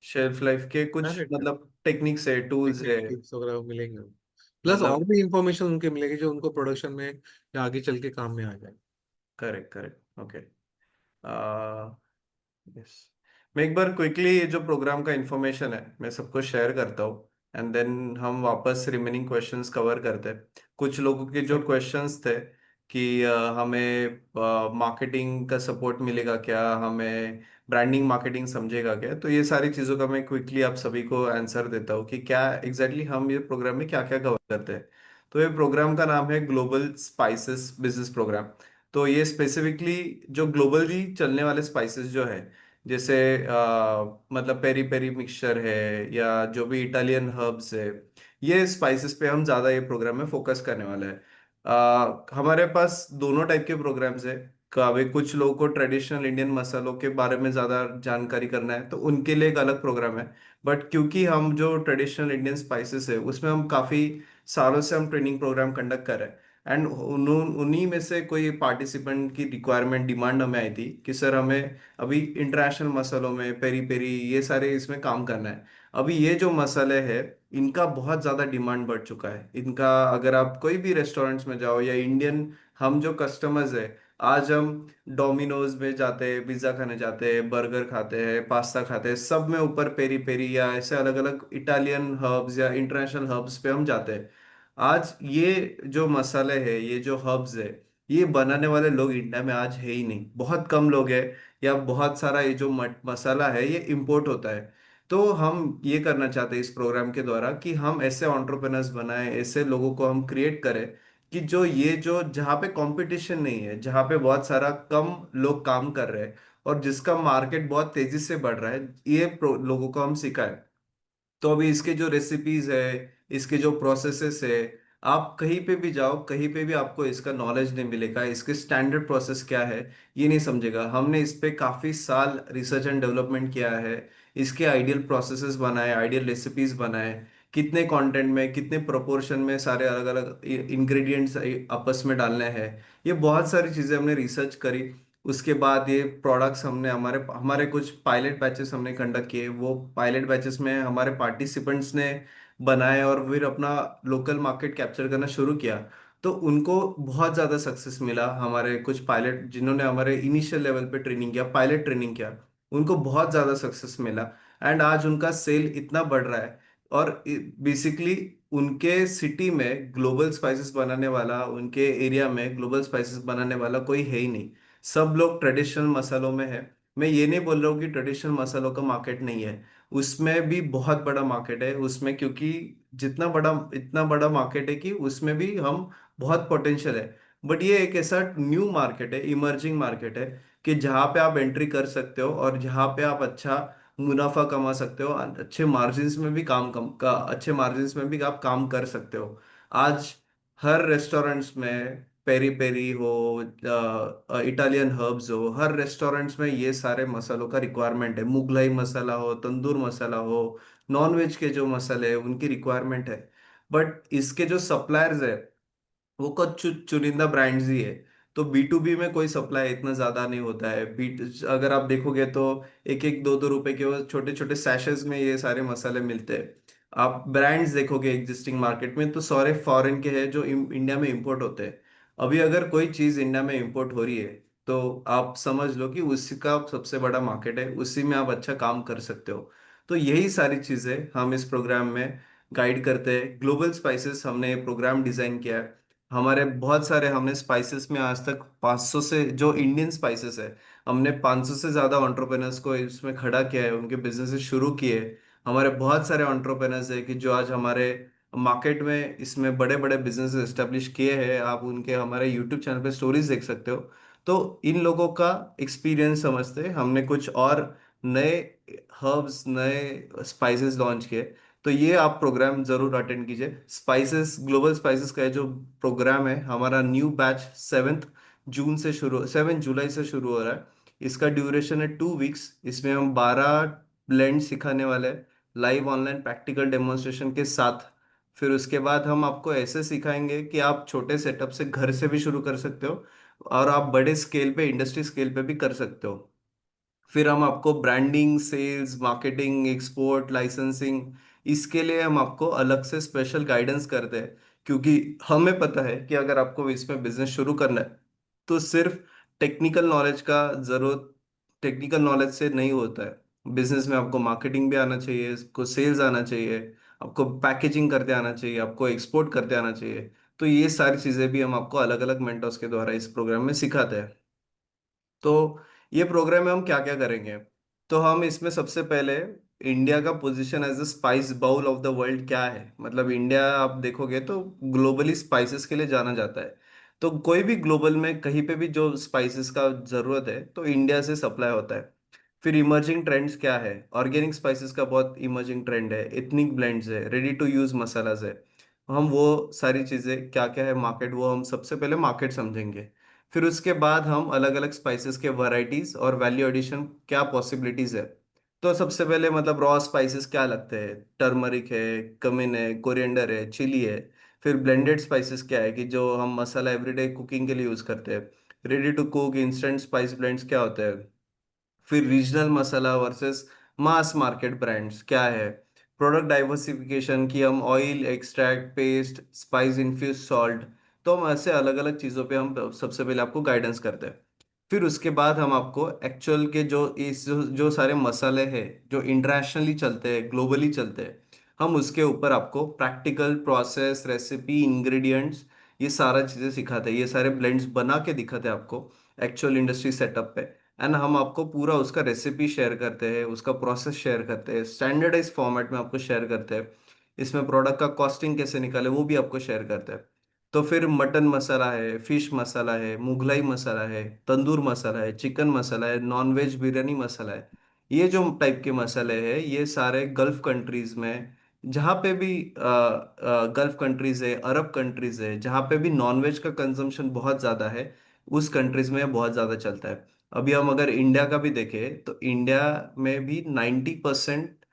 शेल्फ लाइफ के कुछ करेक्ट, मतलब टेक्निक्स है, टूल्स है। टेक्निक्स टिप्स वगैरह मिलेंगे, प्लस और मतलब भी इंफॉर्मेशन उनके मिलेगी जो उनको प्रोडक्शन में या आगे चल के काम में आ जाए। Correct correct, okay. यस। मैं एक बार क्विकली ये जो प्रोग्राम का इंफॉर्मेशन है मैं सबको शेयर करता हूँ, एंड देन हम वापस रिमेनिंग क्वेश्चंस कवर करते हैं। कुछ लोगों के जो क्वेश्चंस थे कि हमें मार्केटिंग का सपोर्ट मिलेगा क्या, हमें ब्रांडिंग मार्केटिंग समझेगा क्या, तो ये सारी चीज़ों का मैं क्विकली आप सभी को आंसर देता हूँ कि क्या एग्जैक्टली हम ये प्रोग्राम में क्या क्या कवर करते हैं। तो ये प्रोग्राम का नाम है ग्लोबल स्पाइसेस बिजनेस प्रोग्राम। तो ये स्पेसिफिकली जो ग्लोबली चलने वाले स्पाइसेस जो है, जैसे मतलब पेरी पेरी मिक्सचर है या जो भी इटालियन हर्ब्स है, ये स्पाइसेस पे हम ज़्यादा ये प्रोग्राम में फोकस करने वाले हैं। हमारे पास दोनों टाइप के प्रोग्राम्स है। कभी कुछ लोगों को ट्रेडिशनल इंडियन मसालों के बारे में ज़्यादा जानकारी करना है तो उनके लिए एक अलग प्रोग्राम है। बट क्योंकि हम जो ट्रेडिशनल इंडियन स्पाइसेस है उसमें हम काफ़ी सालों से हम ट्रेनिंग प्रोग्राम कंडक्ट कर रहे हैं, एंड उन्हीं में से कोई पार्टिसिपेंट की रिक्वायरमेंट डिमांड हमें आई थी कि सर हमें अभी इंटरनेशनल मसालों में पेरी पेरी ये सारे इसमें काम करना है। अभी ये जो मसाले हैं इनका बहुत ज़्यादा डिमांड बढ़ चुका है इनका। अगर आप कोई भी रेस्टोरेंट्स में जाओ या इंडियन हम जो कस्टमर्स है, आज हम डोमिनोज में जाते हैं, पिज्ज़ा खाने जाते हैं, बर्गर खाते हैं, पास्ता खाते हैं, सब में ऊपर पेरी पेरी या ऐसे अलग अलग इटालियन हर्ब्स या इंटरनेशनल हर्ब्स पे हम जाते हैं। आज ये जो मसाले है, ये जो हर्ब्स है, ये बनाने वाले लोग इंडिया में आज है ही नहीं, बहुत कम लोग हैं। या बहुत सारा ये जो मसाला है ये इंपोर्ट होता है। तो हम ये करना चाहते हैं इस प्रोग्राम के द्वारा कि हम ऐसे एंटरप्रेन्योर्स बनाएं, ऐसे लोगों को हम क्रिएट करें कि जो ये जो जहाँ पे कंपटीशन नहीं है, जहाँ पे बहुत सारा कम लोग काम कर रहे हैं और जिसका मार्केट बहुत तेजी से बढ़ रहा है, ये लोगों को हम सिखाएं। तो अभी इसके जो रेसिपीज है, इसके जो प्रोसेसेस है, आप कहीं पे भी जाओ, कहीं पे भी आपको इसका नॉलेज नहीं मिलेगा, इसके स्टैंडर्ड प्रोसेस क्या है ये नहीं समझेगा। हमने इस पे काफ़ी साल रिसर्च एंड डेवलपमेंट किया है, इसके आइडियल प्रोसेसेस बनाए, आइडियल रेसिपीज बनाए, कितने कंटेंट में कितने प्रोपोर्शन में सारे अलग अलग इंग्रेडिएंट्स आपस में डालने हैं, ये बहुत सारी चीज़ें हमने रिसर्च करी। उसके बाद ये प्रोडक्ट्स हमने हमारे हमारे कुछ पायलट बैचेस हमने कंडक्ट किए, वो पायलट बैचेस में हमारे पार्टिसिपेंट्स ने बनाए और फिर अपना लोकल मार्केट कैप्चर करना शुरू किया। तो उनको बहुत ज़्यादा सक्सेस मिला। हमारे कुछ पायलट जिन्होंने हमारे इनिशियल लेवल पे ट्रेनिंग किया, पायलट ट्रेनिंग किया, उनको बहुत ज़्यादा सक्सेस मिला, एंड आज उनका सेल इतना बढ़ रहा है। और बेसिकली उनके सिटी में ग्लोबल स्पाइसेस बनाने वाला, उनके एरिया में ग्लोबल स्पाइसेस बनाने वाला कोई है ही नहीं, सब लोग ट्रेडिशनल मसालों में है। मैं ये नहीं बोल रहा हूँ कि ट्रेडिशनल मसालों का मार्केट नहीं है, उसमें भी बहुत बड़ा मार्केट है उसमें, क्योंकि जितना बड़ा इतना बड़ा मार्केट है कि उसमें भी हम बहुत पोटेंशियल है। बट ये एक ऐसा न्यू मार्केट है, इमर्जिंग मार्केट है कि जहाँ पे आप एंट्री कर सकते हो और जहाँ पे आप अच्छा मुनाफा कमा सकते हो, अच्छे मार्जिन्स में भी अच्छे मार्जिन्स में भी आप काम कर सकते हो। आज हर रेस्टोरेंट्स में पेरी पेरी हो, इटालियन हर्ब्स हो, हर रेस्टोरेंट्स में ये सारे मसालों का रिक्वायरमेंट है। मुगलाई मसाला हो, तंदूर मसाला हो, नॉन वेज के जो मसाले हैं उनकी रिक्वायरमेंट है। बट इसके जो सप्लायर्स है वो कुछ चुनिंदा ब्रांड्स ही है। तो बी टू बी में कोई सप्लाई इतना ज्यादा नहीं होता है। अगर आप देखोगे तो एक एक दो दो रुपए के वो छोटे छोटे सैशेस में ये सारे मसाले मिलते हैं। आप ब्रांड्स देखोगे एग्जिस्टिंग मार्केट में तो सारे फॉरेन के हैं जो इंडिया में इंपोर्ट होते हैं। अभी अगर कोई चीज इंडिया में इंपोर्ट हो रही है तो आप समझ लो कि उसी का सबसे बड़ा मार्केट है, उसी में आप अच्छा काम कर सकते हो। तो यही सारी चीजें हम इस प्रोग्राम में गाइड करते हैं। ग्लोबल स्पाइसेस हमने प्रोग्राम डिजाइन किया है। हमारे बहुत सारे हमने स्पाइसेस में आज तक 500 से जो इंडियन स्पाइसेस है, हमने 500 से ज्यादा एंटरप्रेन्योर्स को इसमें खड़ा किया है, उनके बिजनेसेस शुरू किए। हमारे बहुत सारे एंटरप्रेन्योर्स है कि जो आज हमारे मार्केट में इसमें बड़े बड़े बिजनेस एस्टेब्लिश किए हैं। आप उनके हमारे यूट्यूब चैनल पे स्टोरीज देख सकते हो। तो इन लोगों का एक्सपीरियंस समझते हमने कुछ और नए हर्ब्स, नए स्पाइसेस लॉन्च किए। तो ये आप प्रोग्राम जरूर अटेंड कीजिए। स्पाइसेस, ग्लोबल स्पाइसेस का ये जो प्रोग्राम है, हमारा न्यू बैच 7 जुलाई से शुरू हो रहा है। इसका ड्यूरेशन है 2 वीक्स। इसमें हम 12 ब्लेंड सिखाने वाले हैं, लाइव ऑनलाइन प्रैक्टिकल डेमोन्स्ट्रेशन के साथ। फिर उसके बाद हम आपको ऐसे सिखाएंगे कि आप छोटे सेटअप से घर से भी शुरू कर सकते हो और आप बड़े स्केल पे, इंडस्ट्री स्केल पे भी कर सकते हो। फिर हम आपको branding, sales, marketing, export, licensing, इसके लिए हम आपको अलग से स्पेशल गाइडेंस करते हैं। क्योंकि हमें पता है कि अगर आपको इसमें बिजनेस शुरू करना है तो सिर्फ टेक्निकल नॉलेज का जरूरत, टेक्निकल नॉलेज से नहीं होता है। बिजनेस में आपको मार्केटिंग भी आना चाहिए, आपको सेल्स आना चाहिए, आपको पैकेजिंग करते आना चाहिए, आपको एक्सपोर्ट करते आना चाहिए। तो ये सारी चीज़ें भी हम आपको अलग अलग मेंटर्स के द्वारा इस प्रोग्राम में सिखाते हैं। तो ये प्रोग्राम में हम क्या क्या करेंगे, तो हम इसमें सबसे पहले इंडिया का position as the spice bowl of the world क्या है। मतलब इंडिया आप देखोगे तो ग्लोबली स्पाइसेस के लिए जाना जाता है। तो कोई भी ग्लोबल में कहीं पे भी जो स्पाइसेस का जरूरत है तो इंडिया से सप्लाई होता है। फिर इमर्जिंग ट्रेंड्स क्या है, ऑर्गेनिक स्पाइसेस का बहुत इमर्जिंग ट्रेंड है, एथनिक ब्लेंड्स है, रेडी टू यूज मसालाज है। हम वो सारी चीज़ें क्या क्या है मार्केट, वो हम सबसे पहले मार्केट समझेंगे। फिर उसके बाद हम अलग अलग स्पाइसेस के वैरायटीज और वैल्यू एडिशन क्या पॉसिबिलिटीज है। तो सबसे पहले मतलब रॉ स्पाइसेस क्या लगते हैं, टर्मरिक है, कमिन है, कोरिएंडर है, चिली है। फिर ब्लेंडेड स्पाइसेस क्या है कि जो हम मसाला एवरीडे कुकिंग के लिए यूज करते हैं। Ready to cook instant spice blends क्या होते हैं। फिर regional masala versus mass market brands क्या है। प्रोडक्ट डाइवर्सिफिकेशन की हम oil extract, paste, spice infuse salt. तो हम ऐसे अलग अलग चीज़ों पे हम सबसे पहले आपको गाइडेंस करते हैं। फिर उसके बाद हम आपको एक्चुअल के जो सारे मसाले हैं जो इंटरनेशनली चलते हैं, ग्लोबली चलते हैं, हम उसके ऊपर आपको प्रैक्टिकल प्रोसेस, रेसिपी, इंग्रेडिएंट्स, ये सारा चीज़ें सिखाते हैं। ये सारे ब्लेंड्स बना के दिखाते हैं आपको एक्चुअल इंडस्ट्री सेटअप पे। एंड हम आपको पूरा उसका रेसिपी शेयर करते हैं, उसका प्रोसेस शेयर करते हैं, स्टैंडर्डाइज फॉर्मेट में आपको शेयर करते हैं। इसमें प्रोडक्ट का कॉस्टिंग कैसे निकाले वो भी आपको शेयर करते हैं। तो फिर मटन मसाला है, फिश मसाला है, मुगलाई मसाला है, तंदूर मसाला है, चिकन मसाला है, नॉन वेज बिरयानी मसाला है। ये जो टाइप के मसाले हैं ये सारे गल्फ कंट्रीज में, जहाँ पे भी गल्फ कंट्रीज है, अरब कंट्रीज है, जहाँ पे भी नॉनवेज का कंजम्पशन बहुत ज़्यादा है, उस कंट्रीज में बहुत ज़्यादा चलता है। अभी हम अगर इंडिया का भी देखें तो इंडिया में भी 90%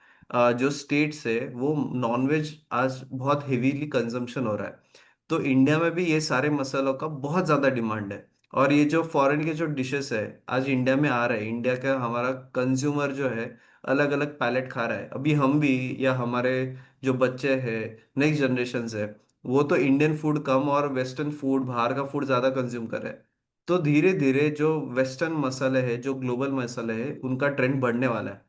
जो स्टेट्स है वो नॉनवेज आज बहुत हेवीली कंजम्पशन हो रहा है। तो इंडिया में भी ये सारे मसालों का बहुत ज़्यादा डिमांड है। और ये जो फॉरेन के जो डिशेस है आज इंडिया में आ रहे हैं, इंडिया का हमारा कंज्यूमर जो है अलग अलग पैलेट खा रहा है। अभी हम भी, या हमारे जो बच्चे हैं, नेक्स्ट जनरेशन है, वो तो इंडियन फूड कम और वेस्टर्न फूड, बाहर का फूड ज़्यादा कंज्यूम कर रहे हैं। तो धीरे धीरे जो वेस्टर्न मसाले हैं, जो ग्लोबल मसाले हैं, उनका ट्रेंड बढ़ने वाला है।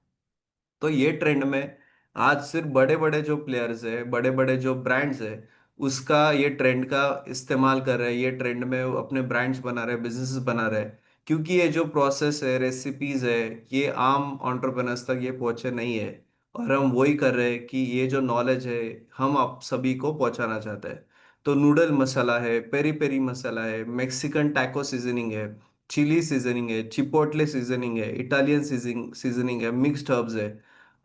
तो ये ट्रेंड में आज सिर्फ बड़े बड़े जो प्लेयर्स है, बड़े बड़े जो ब्रांड्स है, उसका ये ट्रेंड का इस्तेमाल कर रहे हैं, ये ट्रेंड में वो अपने ब्रांड्स बना रहे हैं, बिजनेसेस बना रहे हैं। क्योंकि ये जो प्रोसेस है, रेसिपीज है, ये आम एंटरप्रेन्योर्स तक ये पहुंचे नहीं है। और हम वही कर रहे हैं कि ये जो नॉलेज है हम आप सभी को पहुंचाना चाहते हैं। तो नूडल मसाला है, पेरी पेरी मसाला है, मेक्सिकन टैको सीजनिंग है, चिली सीजनिंग है, चिपोटले सीजनिंग है, इटालियन सीजनिंग सीजनिंग है, मिक्स्ड हर्ब्स है।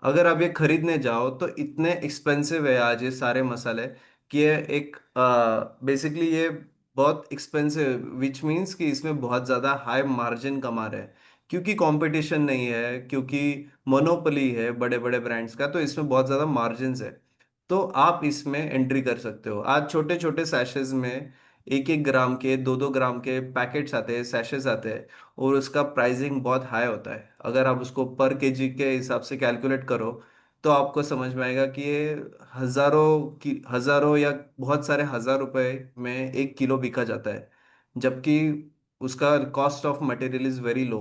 अगर आप ये खरीदने जाओ तो इतने एक्सपेंसिव है आज ये सारे मसाले कि ये एक बेसिकली ये बहुत एक्सपेंसिव, विच मीन्स कि इसमें बहुत ज़्यादा हाई मार्जिन कमा रहे हैं। क्योंकि कंपटीशन नहीं है, क्योंकि मोनोपोली है बड़े बड़े ब्रांड्स का, तो इसमें बहुत ज़्यादा मार्जिन है। तो आप इसमें एंट्री कर सकते हो। आज छोटे छोटे सैशेज में 1-1 ग्राम के, 2-2 ग्राम के पैकेट्स आते हैं, सैशेज आते हैं। और उसका प्राइसिंग बहुत हाई होता है। अगर आप उसको पर केजी के हिसाब से कैलकुलेट करो तो आपको समझ में आएगा कि ये हजारों या बहुत सारे हजार रुपए में 1 किलो बिका जाता है, जबकि उसका cost of material is very low.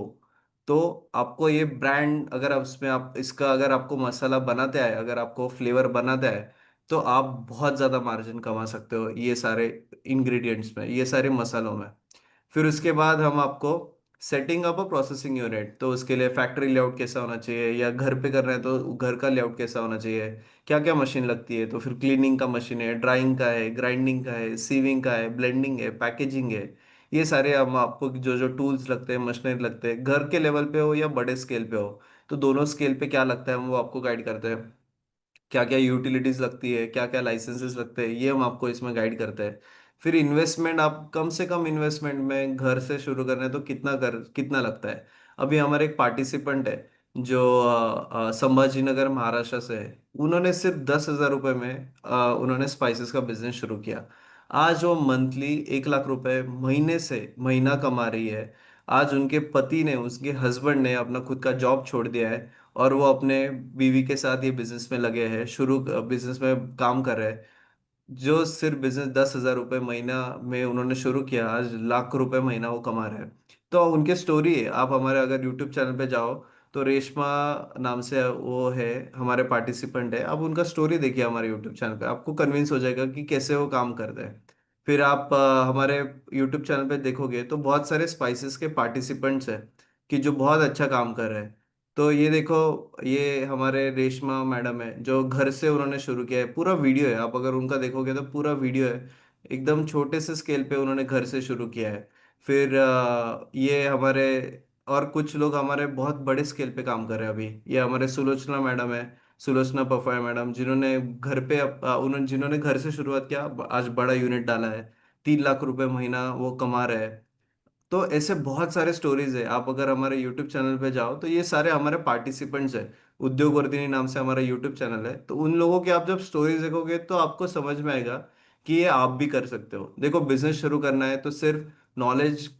तो आपको ये ब्रांड, अगर आप उसमें आप इसका अगर आपको मसाला बनाते आए, अगर आपको फ्लेवर बनाते आए, तो आप बहुत ज़्यादा मार्जिन कमा सकते हो ये सारे इंग्रेडिएंट्स में, ये सारे मसालों में। फिर उसके बाद हम आपको सेटिंग अप अ प्रोसेसिंग यूनिट, तो उसके लिए फैक्ट्री लेआउट कैसा होना चाहिए, या घर पे कर रहे हैं तो घर का लेआउट कैसा होना चाहिए, क्या क्या मशीन लगती है, तो फिर क्लीनिंग का मशीन है, ड्राइंग का है, ग्राइंडिंग का है, सीविंग का है, ब्लेंडिंग है, पैकेजिंग है। ये सारे हम आपको जो जो टूल्स लगते हैं, मशीनरी लगते हैं, घर के लेवल पे हो या बड़े स्केल पे हो, तो दोनों स्केल पे क्या लगता है हम वो आपको गाइड करते हैं। क्या क्या यूटिलिटीज लगती है, क्या क्या लाइसेंसेस लगते हैं, ये हम आपको इसमें गाइड करते हैं। फिर इन्वेस्टमेंट, आप कम से कम इन्वेस्टमेंट में घर से शुरू कर रहे हैं तो कितना लगता है। अभी हमारे एक पार्टिसिपेंट है जो संभाजीनगर महाराष्ट्र से है। उन्होंने सिर्फ 10,000 रुपये में उन्होंने स्पाइसेस का बिजनेस शुरू किया। आज वो मंथली 1 लाख रुपए महीना कमा रही है। आज उनके पति ने, उसके हस्बैंड ने अपना खुद का जॉब छोड़ दिया है, और वो अपने बीवी के साथ ये बिजनेस में लगे हैं, शुरू बिजनेस में काम कर रहे हैं। जो सिर्फ बिजनेस 10,000 रुपये महीना में उन्होंने शुरू किया, आज लाख रुपए महीना वो कमा रहे हैं। तो उनके स्टोरी है, आप हमारे अगर यूट्यूब चैनल पे जाओ तो रेशमा नाम से वो है, हमारे पार्टिसिपेंट है, आप उनका स्टोरी देखिए हमारे यूट्यूब चैनल पे, आपको कन्विंस हो जाएगा कि कैसे वो काम करते हैं। फिर आप हमारे यूट्यूब चैनल पे देखोगे तो बहुत सारे स्पाइसेस के पार्टिसिपेंट्स हैं कि जो बहुत अच्छा काम कर रहे हैं। तो ये देखो, ये हमारे रेशमा मैडम है जो घर से उन्होंने शुरू किया है, पूरा वीडियो है, आप अगर उनका देखोगे तो पूरा वीडियो है, एकदम छोटे से स्केल पे उन्होंने घर से शुरू किया है। फिर ये हमारे और कुछ लोग हमारे बहुत बड़े स्केल पे काम कर रहे हैं अभी। ये हमारे सुलोचना मैडम है, सुलोचना पफाय मैडम, जिन्होंने घर पे उन्होंने जिन्होंने घर से शुरुआत किया, आज बड़ा यूनिट डाला है, 3 लाख रुपए महीना वो कमा रहे हैं। तो ऐसे बहुत सारे स्टोरीज है, आप अगर हमारे यूट्यूब चैनल पे जाओ तो ये सारे हमारे पार्टिसिपेंट्स हैं। उद्योग वर्धिनी नाम से हमारा यूट्यूब चैनल है, तो उन लोगों की आप जब स्टोरीज देखोगे तो आपको समझ में आएगा कि ये आप भी कर सकते हो। देखो, बिजनेस शुरू करना है तो सिर्फ नॉलेज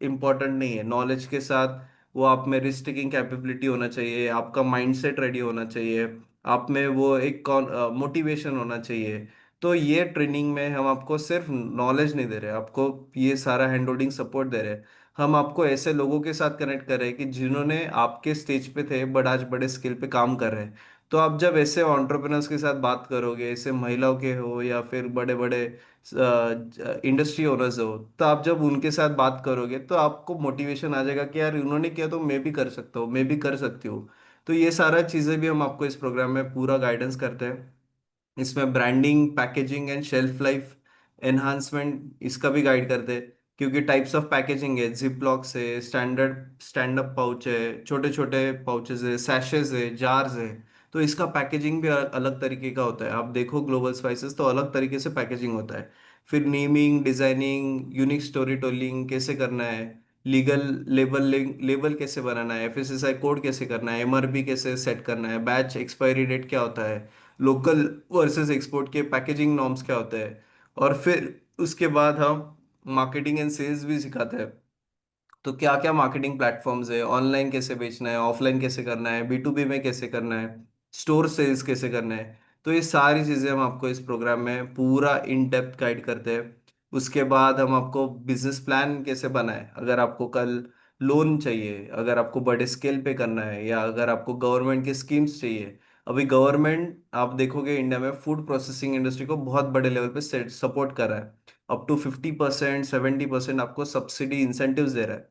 इंपॉर्टेंट नहीं है, नॉलेज के साथ वो आप में रिस्क टेकिंग कैपेबिलिटी होना चाहिए, आपका माइंडसेट रेडी होना चाहिए, आप में वो एक मोटिवेशन होना चाहिए। तो ये ट्रेनिंग में हम आपको सिर्फ नॉलेज नहीं दे रहे, आपको ये सारा हैंड होल्डिंग सपोर्ट दे रहे हैं। हम आपको ऐसे लोगों के साथ कनेक्ट कर रहे हैं कि जिन्होंने आपके स्टेज पे थे बट आज बड़े स्केल पे काम कर रहे हैं। तो आप जब ऐसे एंटरप्रेन्योर्स के साथ बात करोगे, ऐसे महिलाओं के हो या फिर बड़े बड़े इंडस्ट्री ओनर्स हो, तो आप जब उनके साथ बात करोगे तो आपको मोटिवेशन आ जाएगा कि यार उन्होंने किया तो मैं भी कर सकता हूँ, मैं भी कर सकती हूँ। तो ये सारा चीज़ें भी हम आपको इस प्रोग्राम में पूरा गाइडेंस करते हैं। इसमें branding, packaging and shelf life enhancement इसका भी गाइड करते हैं, क्योंकि टाइप्स ऑफ पैकेजिंग है, जिप लॉक्स है, स्टैंड अप पाउच है, छोटे छोटे पाउचेस है, सैशेज है, जार्स है। तो इसका पैकेजिंग भी अलग तरीके का होता है, आप देखो ग्लोबल स्पाइसेस तो अलग तरीके से पैकेजिंग होता है। फिर naming, designing, unique story telling कैसे करना है, लीगल लेबल कैसे बनाना है, एफएसएसआई कोड कैसे करना है, एमआरपी कैसे सेट करना है, बैच एक्सपायरी डेट क्या होता है, लोकल वर्सेस एक्सपोर्ट के पैकेजिंग नॉर्म्स क्या होते हैं। और फिर उसके बाद हम मार्केटिंग एंड सेल्स भी सिखाते हैं। तो क्या क्या मार्केटिंग प्लेटफॉर्म्स है, ऑनलाइन कैसे बेचना है, ऑफलाइन कैसे करना है, B2B में कैसे करना है, स्टोर सेल्स कैसे करना है। तो ये सारी चीज़ें हम आपको इस प्रोग्राम में पूरा इन डेप्थ गाइड करते हैं। उसके बाद हम आपको बिजनेस प्लान कैसे बनाए, अगर आपको कल लोन चाहिए, अगर आपको बड़े स्केल पे करना है, या अगर आपको गवर्नमेंट की स्कीम्स चाहिए। अभी गवर्नमेंट आप देखोगे इंडिया में फूड प्रोसेसिंग इंडस्ट्री को बहुत बड़े लेवल पे सपोर्ट कर रहा है, अप टू 50%, 70% आपको सब्सिडी इंसेंटिव्स दे रहा है।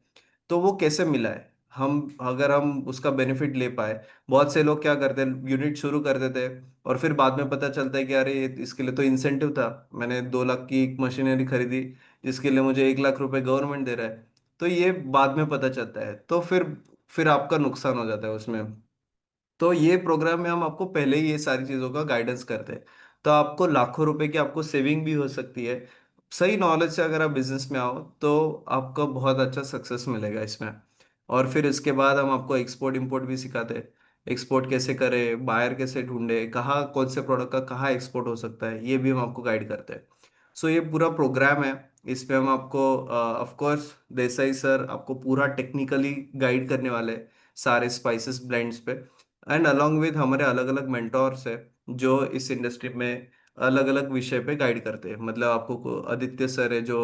तो वो कैसे मिला है, हम उसका बेनिफिट ले पाए। बहुत से लोग क्या करते हैं, यूनिट शुरू कर देते हैं और फिर बाद में पता चलता है कि अरे इसके लिए तो इंसेंटिव था, मैंने 2 लाख की एक मशीनरी खरीदी जिसके लिए मुझे 1 लाख रुपए गवर्नमेंट दे रहा है। तो ये बाद में पता चलता है, तो फिर आपका नुकसान हो जाता है उसमें। तो ये प्रोग्राम में हम आपको पहले ही ये सारी चीज़ों का गाइडेंस करते हैं। तो आपको लाखों रुपए की आपको सेविंग भी हो सकती है। सही नॉलेज से अगर आप बिजनेस में आओ तो आपको बहुत अच्छा सक्सेस मिलेगा इसमें। और फिर इसके बाद हम आपको एक्सपोर्ट इंपोर्ट भी सिखाते हैं। एक्सपोर्ट कैसे करें, बायर कैसे ढूंढे, कहाँ कौन से प्रोडक्ट का कहाँ एक्सपोर्ट हो सकता है, ये भी हम आपको गाइड करते हैं। सो ये पूरा प्रोग्राम है, इसमें हम आपको ऑफ कोर्स देसाई सर आपको पूरा टेक्निकली गाइड करने वाले हैं सारे स्पाइसेस ब्लेंड्स पे। एंड अलॉन्ग विद हमारे अलग अलग मेंटोर्स है जो इस इंडस्ट्री में अलग अलग विषय पे गाइड करते हैं। मतलब आपको आदित्य सर है जो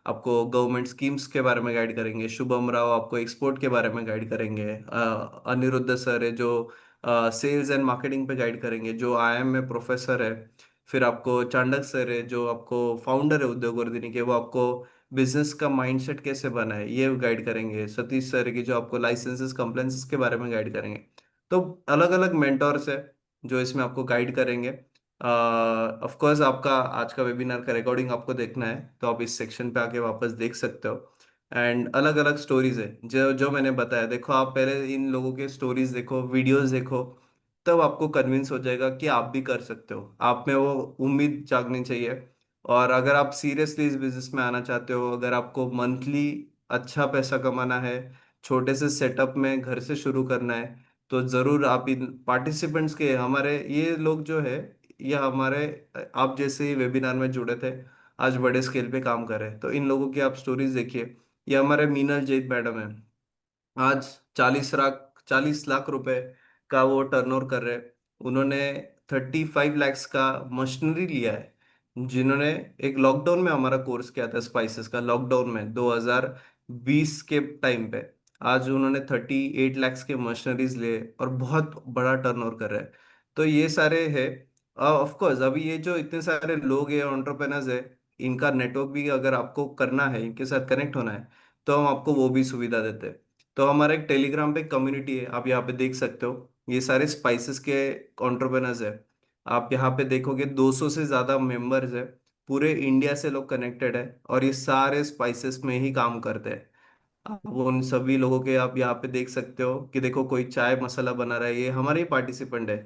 आपको गवर्नमेंट स्कीम्स के बारे में गाइड करेंगे, शुभम राव आपको एक्सपोर्ट के बारे में गाइड करेंगे, अनिरुद्ध सर है जो सेल्स एंड मार्केटिंग पे गाइड करेंगे, जो आईआईएम में प्रोफेसर है। फिर आपको चांडक सर है जो आपको फाउंडर है उद्योग वर्धिनी के, वो आपको बिजनेस का माइंडसेट कैसे बना है ये गाइड करेंगे। सतीश सर की जो आपको लाइसेंसेस कंप्लायंसेस के बारे में गाइड करेंगे। तो अलग अलग मेंटोर्स है जो इसमें आपको गाइड करेंगे। ऑफ कोर्स आपका आज का वेबिनार का रिकॉर्डिंग आपको देखना है तो आप इस सेक्शन पे आके वापस देख सकते हो। एंड अलग अलग स्टोरीज है जो जो मैंने बताया, देखो आप पहले इन लोगों के स्टोरीज देखो, वीडियोस देखो, तब आपको कन्विंस हो जाएगा कि आप भी कर सकते हो। आप में वो उम्मीद जागनी चाहिए। और अगर आप सीरियसली इस बिजनेस में आना चाहते हो, अगर आपको मंथली अच्छा पैसा कमाना है, छोटे से सेटअप में घर से शुरू करना है, तो जरूर आप इन पार्टिसिपेंट्स के, हमारे ये लोग जो है, ये हमारे आप जैसे ही वेबिनार में जुड़े थे, आज बड़े स्केल पे काम कर रहे हैं। तो इन लोगों की आप स्टोरीज देखिए। ये हमारे मीनल जैद मैडम है, आज 40 लाख रुपए का वो टर्नओवर कर रहे हैं। उन्होंने 35 लैक्स का मशीनरी लिया है। जिन्होंने एक लॉकडाउन में हमारा कोर्स किया था स्पाइसेस का, लॉकडाउन में 2020 के टाइम पे, आज उन्होंने 38 लैक्स के मशीनरीज लिए और बहुत बड़ा टर्नओवर कर रहे हैं। तो ये सारे है। ऑफ कोर्स अभी ये जो इतने सारे लोग हैं, एंटरप्रेनर्स है, इनका नेटवर्क भी अगर आपको करना है, इनके साथ कनेक्ट होना है, तो हम आपको वो भी सुविधा देते हैं। तो हमारा एक टेलीग्राम पे कम्युनिटी है, आप यहाँ पे देख सकते हो, ये सारे स्पाइसेस के एंटरप्रेनर्स है। आप यहाँ पे देखोगे 200 से ज्यादा मेंबर्स है, पूरे इंडिया से लोग कनेक्टेड है, और ये सारे स्पाइसेस में ही काम करते हैं। आप उन सभी लोगों के आप यहाँ पे देख सकते हो कि देखो कोई चाय मसाला बना रहा है, ये हमारे ही पार्टिसिपेंट है।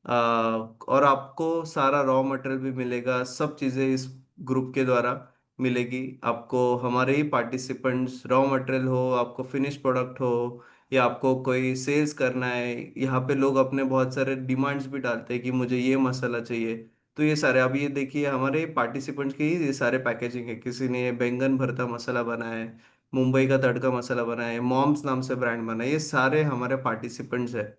और आपको सारा रॉ मटेरियल भी मिलेगा, सब चीज़ें इस ग्रुप के द्वारा मिलेगी आपको। हमारे ही पार्टिसिपेंट्स, रॉ मटेरियल हो, आपको फिनिश प्रोडक्ट हो, या आपको कोई सेल्स करना है, यहाँ पे लोग अपने बहुत सारे डिमांड्स भी डालते हैं कि मुझे ये मसाला चाहिए। तो ये सारे, अभी ये देखिए हमारे पार्टिसिपेंट्स के ही ये सारे पैकेजिंग है। किसी ने बैंगन भरता मसाला बनाया है, मुंबई का तड़का मसाला बना है, मॉम्स नाम से ब्रांड बना है, ये सारे हमारे पार्टिसिपेंट्स है।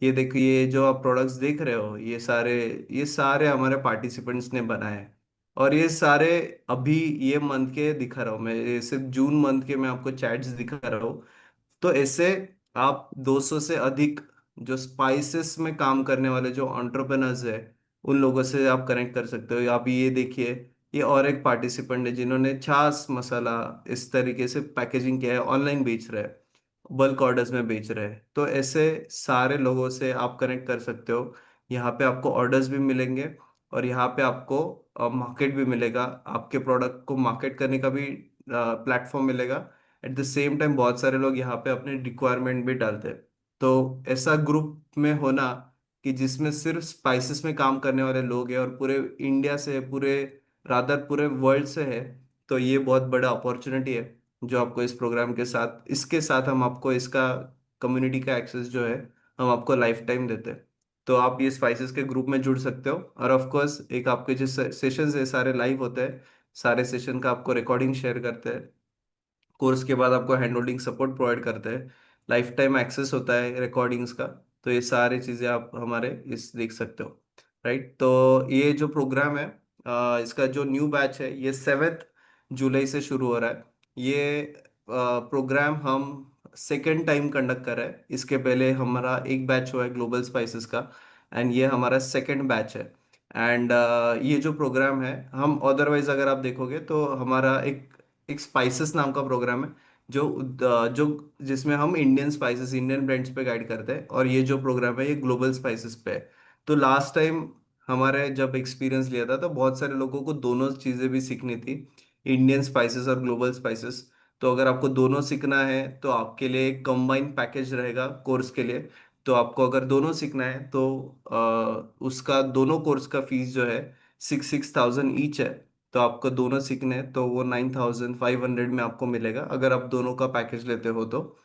ये देखिए, ये जो आप प्रोडक्ट्स देख रहे हो, ये सारे हमारे पार्टिसिपेंट्स ने बनाए हैं। और ये सारे अभी ये मंथ के दिखा रहा हूँ मैं, ये सिर्फ जून मंथ के मैं आपको चैट्स दिखा रहा हूँ। तो ऐसे आप 200 से अधिक जो स्पाइसेस में काम करने वाले जो एंटरप्रेनर्स है, उन लोगों से आप कनेक्ट कर सकते हो। आप ये देखिए, ये और एक पार्टिसिपेंट है जिन्होंने छाछ मसाला इस तरीके से पैकेजिंग किया है, ऑनलाइन बेच रहे हैं, बल्क ऑर्डर्स में बेच रहे हैं। तो ऐसे सारे लोगों से आप कनेक्ट कर सकते हो। यहाँ पे आपको ऑर्डर्स भी मिलेंगे, और यहाँ पे आपको मार्केट भी मिलेगा, आपके प्रोडक्ट को मार्केट करने का भी प्लेटफॉर्म मिलेगा। एट द सेम टाइम बहुत सारे लोग यहाँ पे अपने रिक्वायरमेंट भी डालते हैं। तो ऐसा ग्रुप में होना कि जिसमें सिर्फ स्पाइसेस में काम करने वाले लोग हैं, और पूरे इंडिया से, पूरे रादर पूरे वर्ल्ड से है, तो ये बहुत बड़ा अपॉर्चुनिटी है जो आपको इस प्रोग्राम के साथ, इसके साथ हम आपको इसका कम्युनिटी का एक्सेस जो है, हम आपको लाइफ टाइम देते हैं। तो आप ये स्पाइसेस के ग्रुप में जुड़ सकते हो। और ऑफ कोर्स एक आपके जो सेशंस है सारे लाइव होते हैं, सारे सेशन का आपको रिकॉर्डिंग शेयर करते हैं। कोर्स के बाद आपको हैंड होल्डिंग सपोर्ट प्रोवाइड करते हैं, लाइफ टाइम एक्सेस होता है रिकॉर्डिंग्स का। तो ये सारी चीज़ें आप हमारे इस देख सकते हो। राइट, तो ये जो प्रोग्राम है, इसका जो न्यू बैच है, ये 7 जुलाई से शुरू हो रहा है। ये प्रोग्राम हम सेकेंड टाइम कंडक्ट कर रहे हैं। इसके पहले हमारा एक बैच हुआ है ग्लोबल स्पाइसेस का, एंड ये हमारा सेकेंड बैच है। एंड ये जो प्रोग्राम है, हम अदरवाइज अगर आप देखोगे तो हमारा एक स्पाइसेस नाम का प्रोग्राम है, जो जिसमें हम इंडियन स्पाइसेस, इंडियन ब्रांड्स पे गाइड करते हैं। और ये जो प्रोग्राम है, ये ग्लोबल स्पाइसेस पे है। तो लास्ट टाइम हमारे जब एक्सपीरियंस लिया था, तो बहुत सारे लोगों को दोनों चीज़ें भी सीखनी थी, इंडियन स्पाइसेस और ग्लोबल स्पाइसेस। तो अगर आपको दोनों सीखना है तो आपके लिए एक कंबाइंड पैकेज रहेगा कोर्स के लिए। तो आपको अगर दोनों सीखना है तो उसका दोनों कोर्स का फीस जो है 6,000 ईच है। तो आपको दोनों सीखने हैं तो वो 9,500 में आपको मिलेगा, अगर आप दोनों का पैकेज लेते हो तो।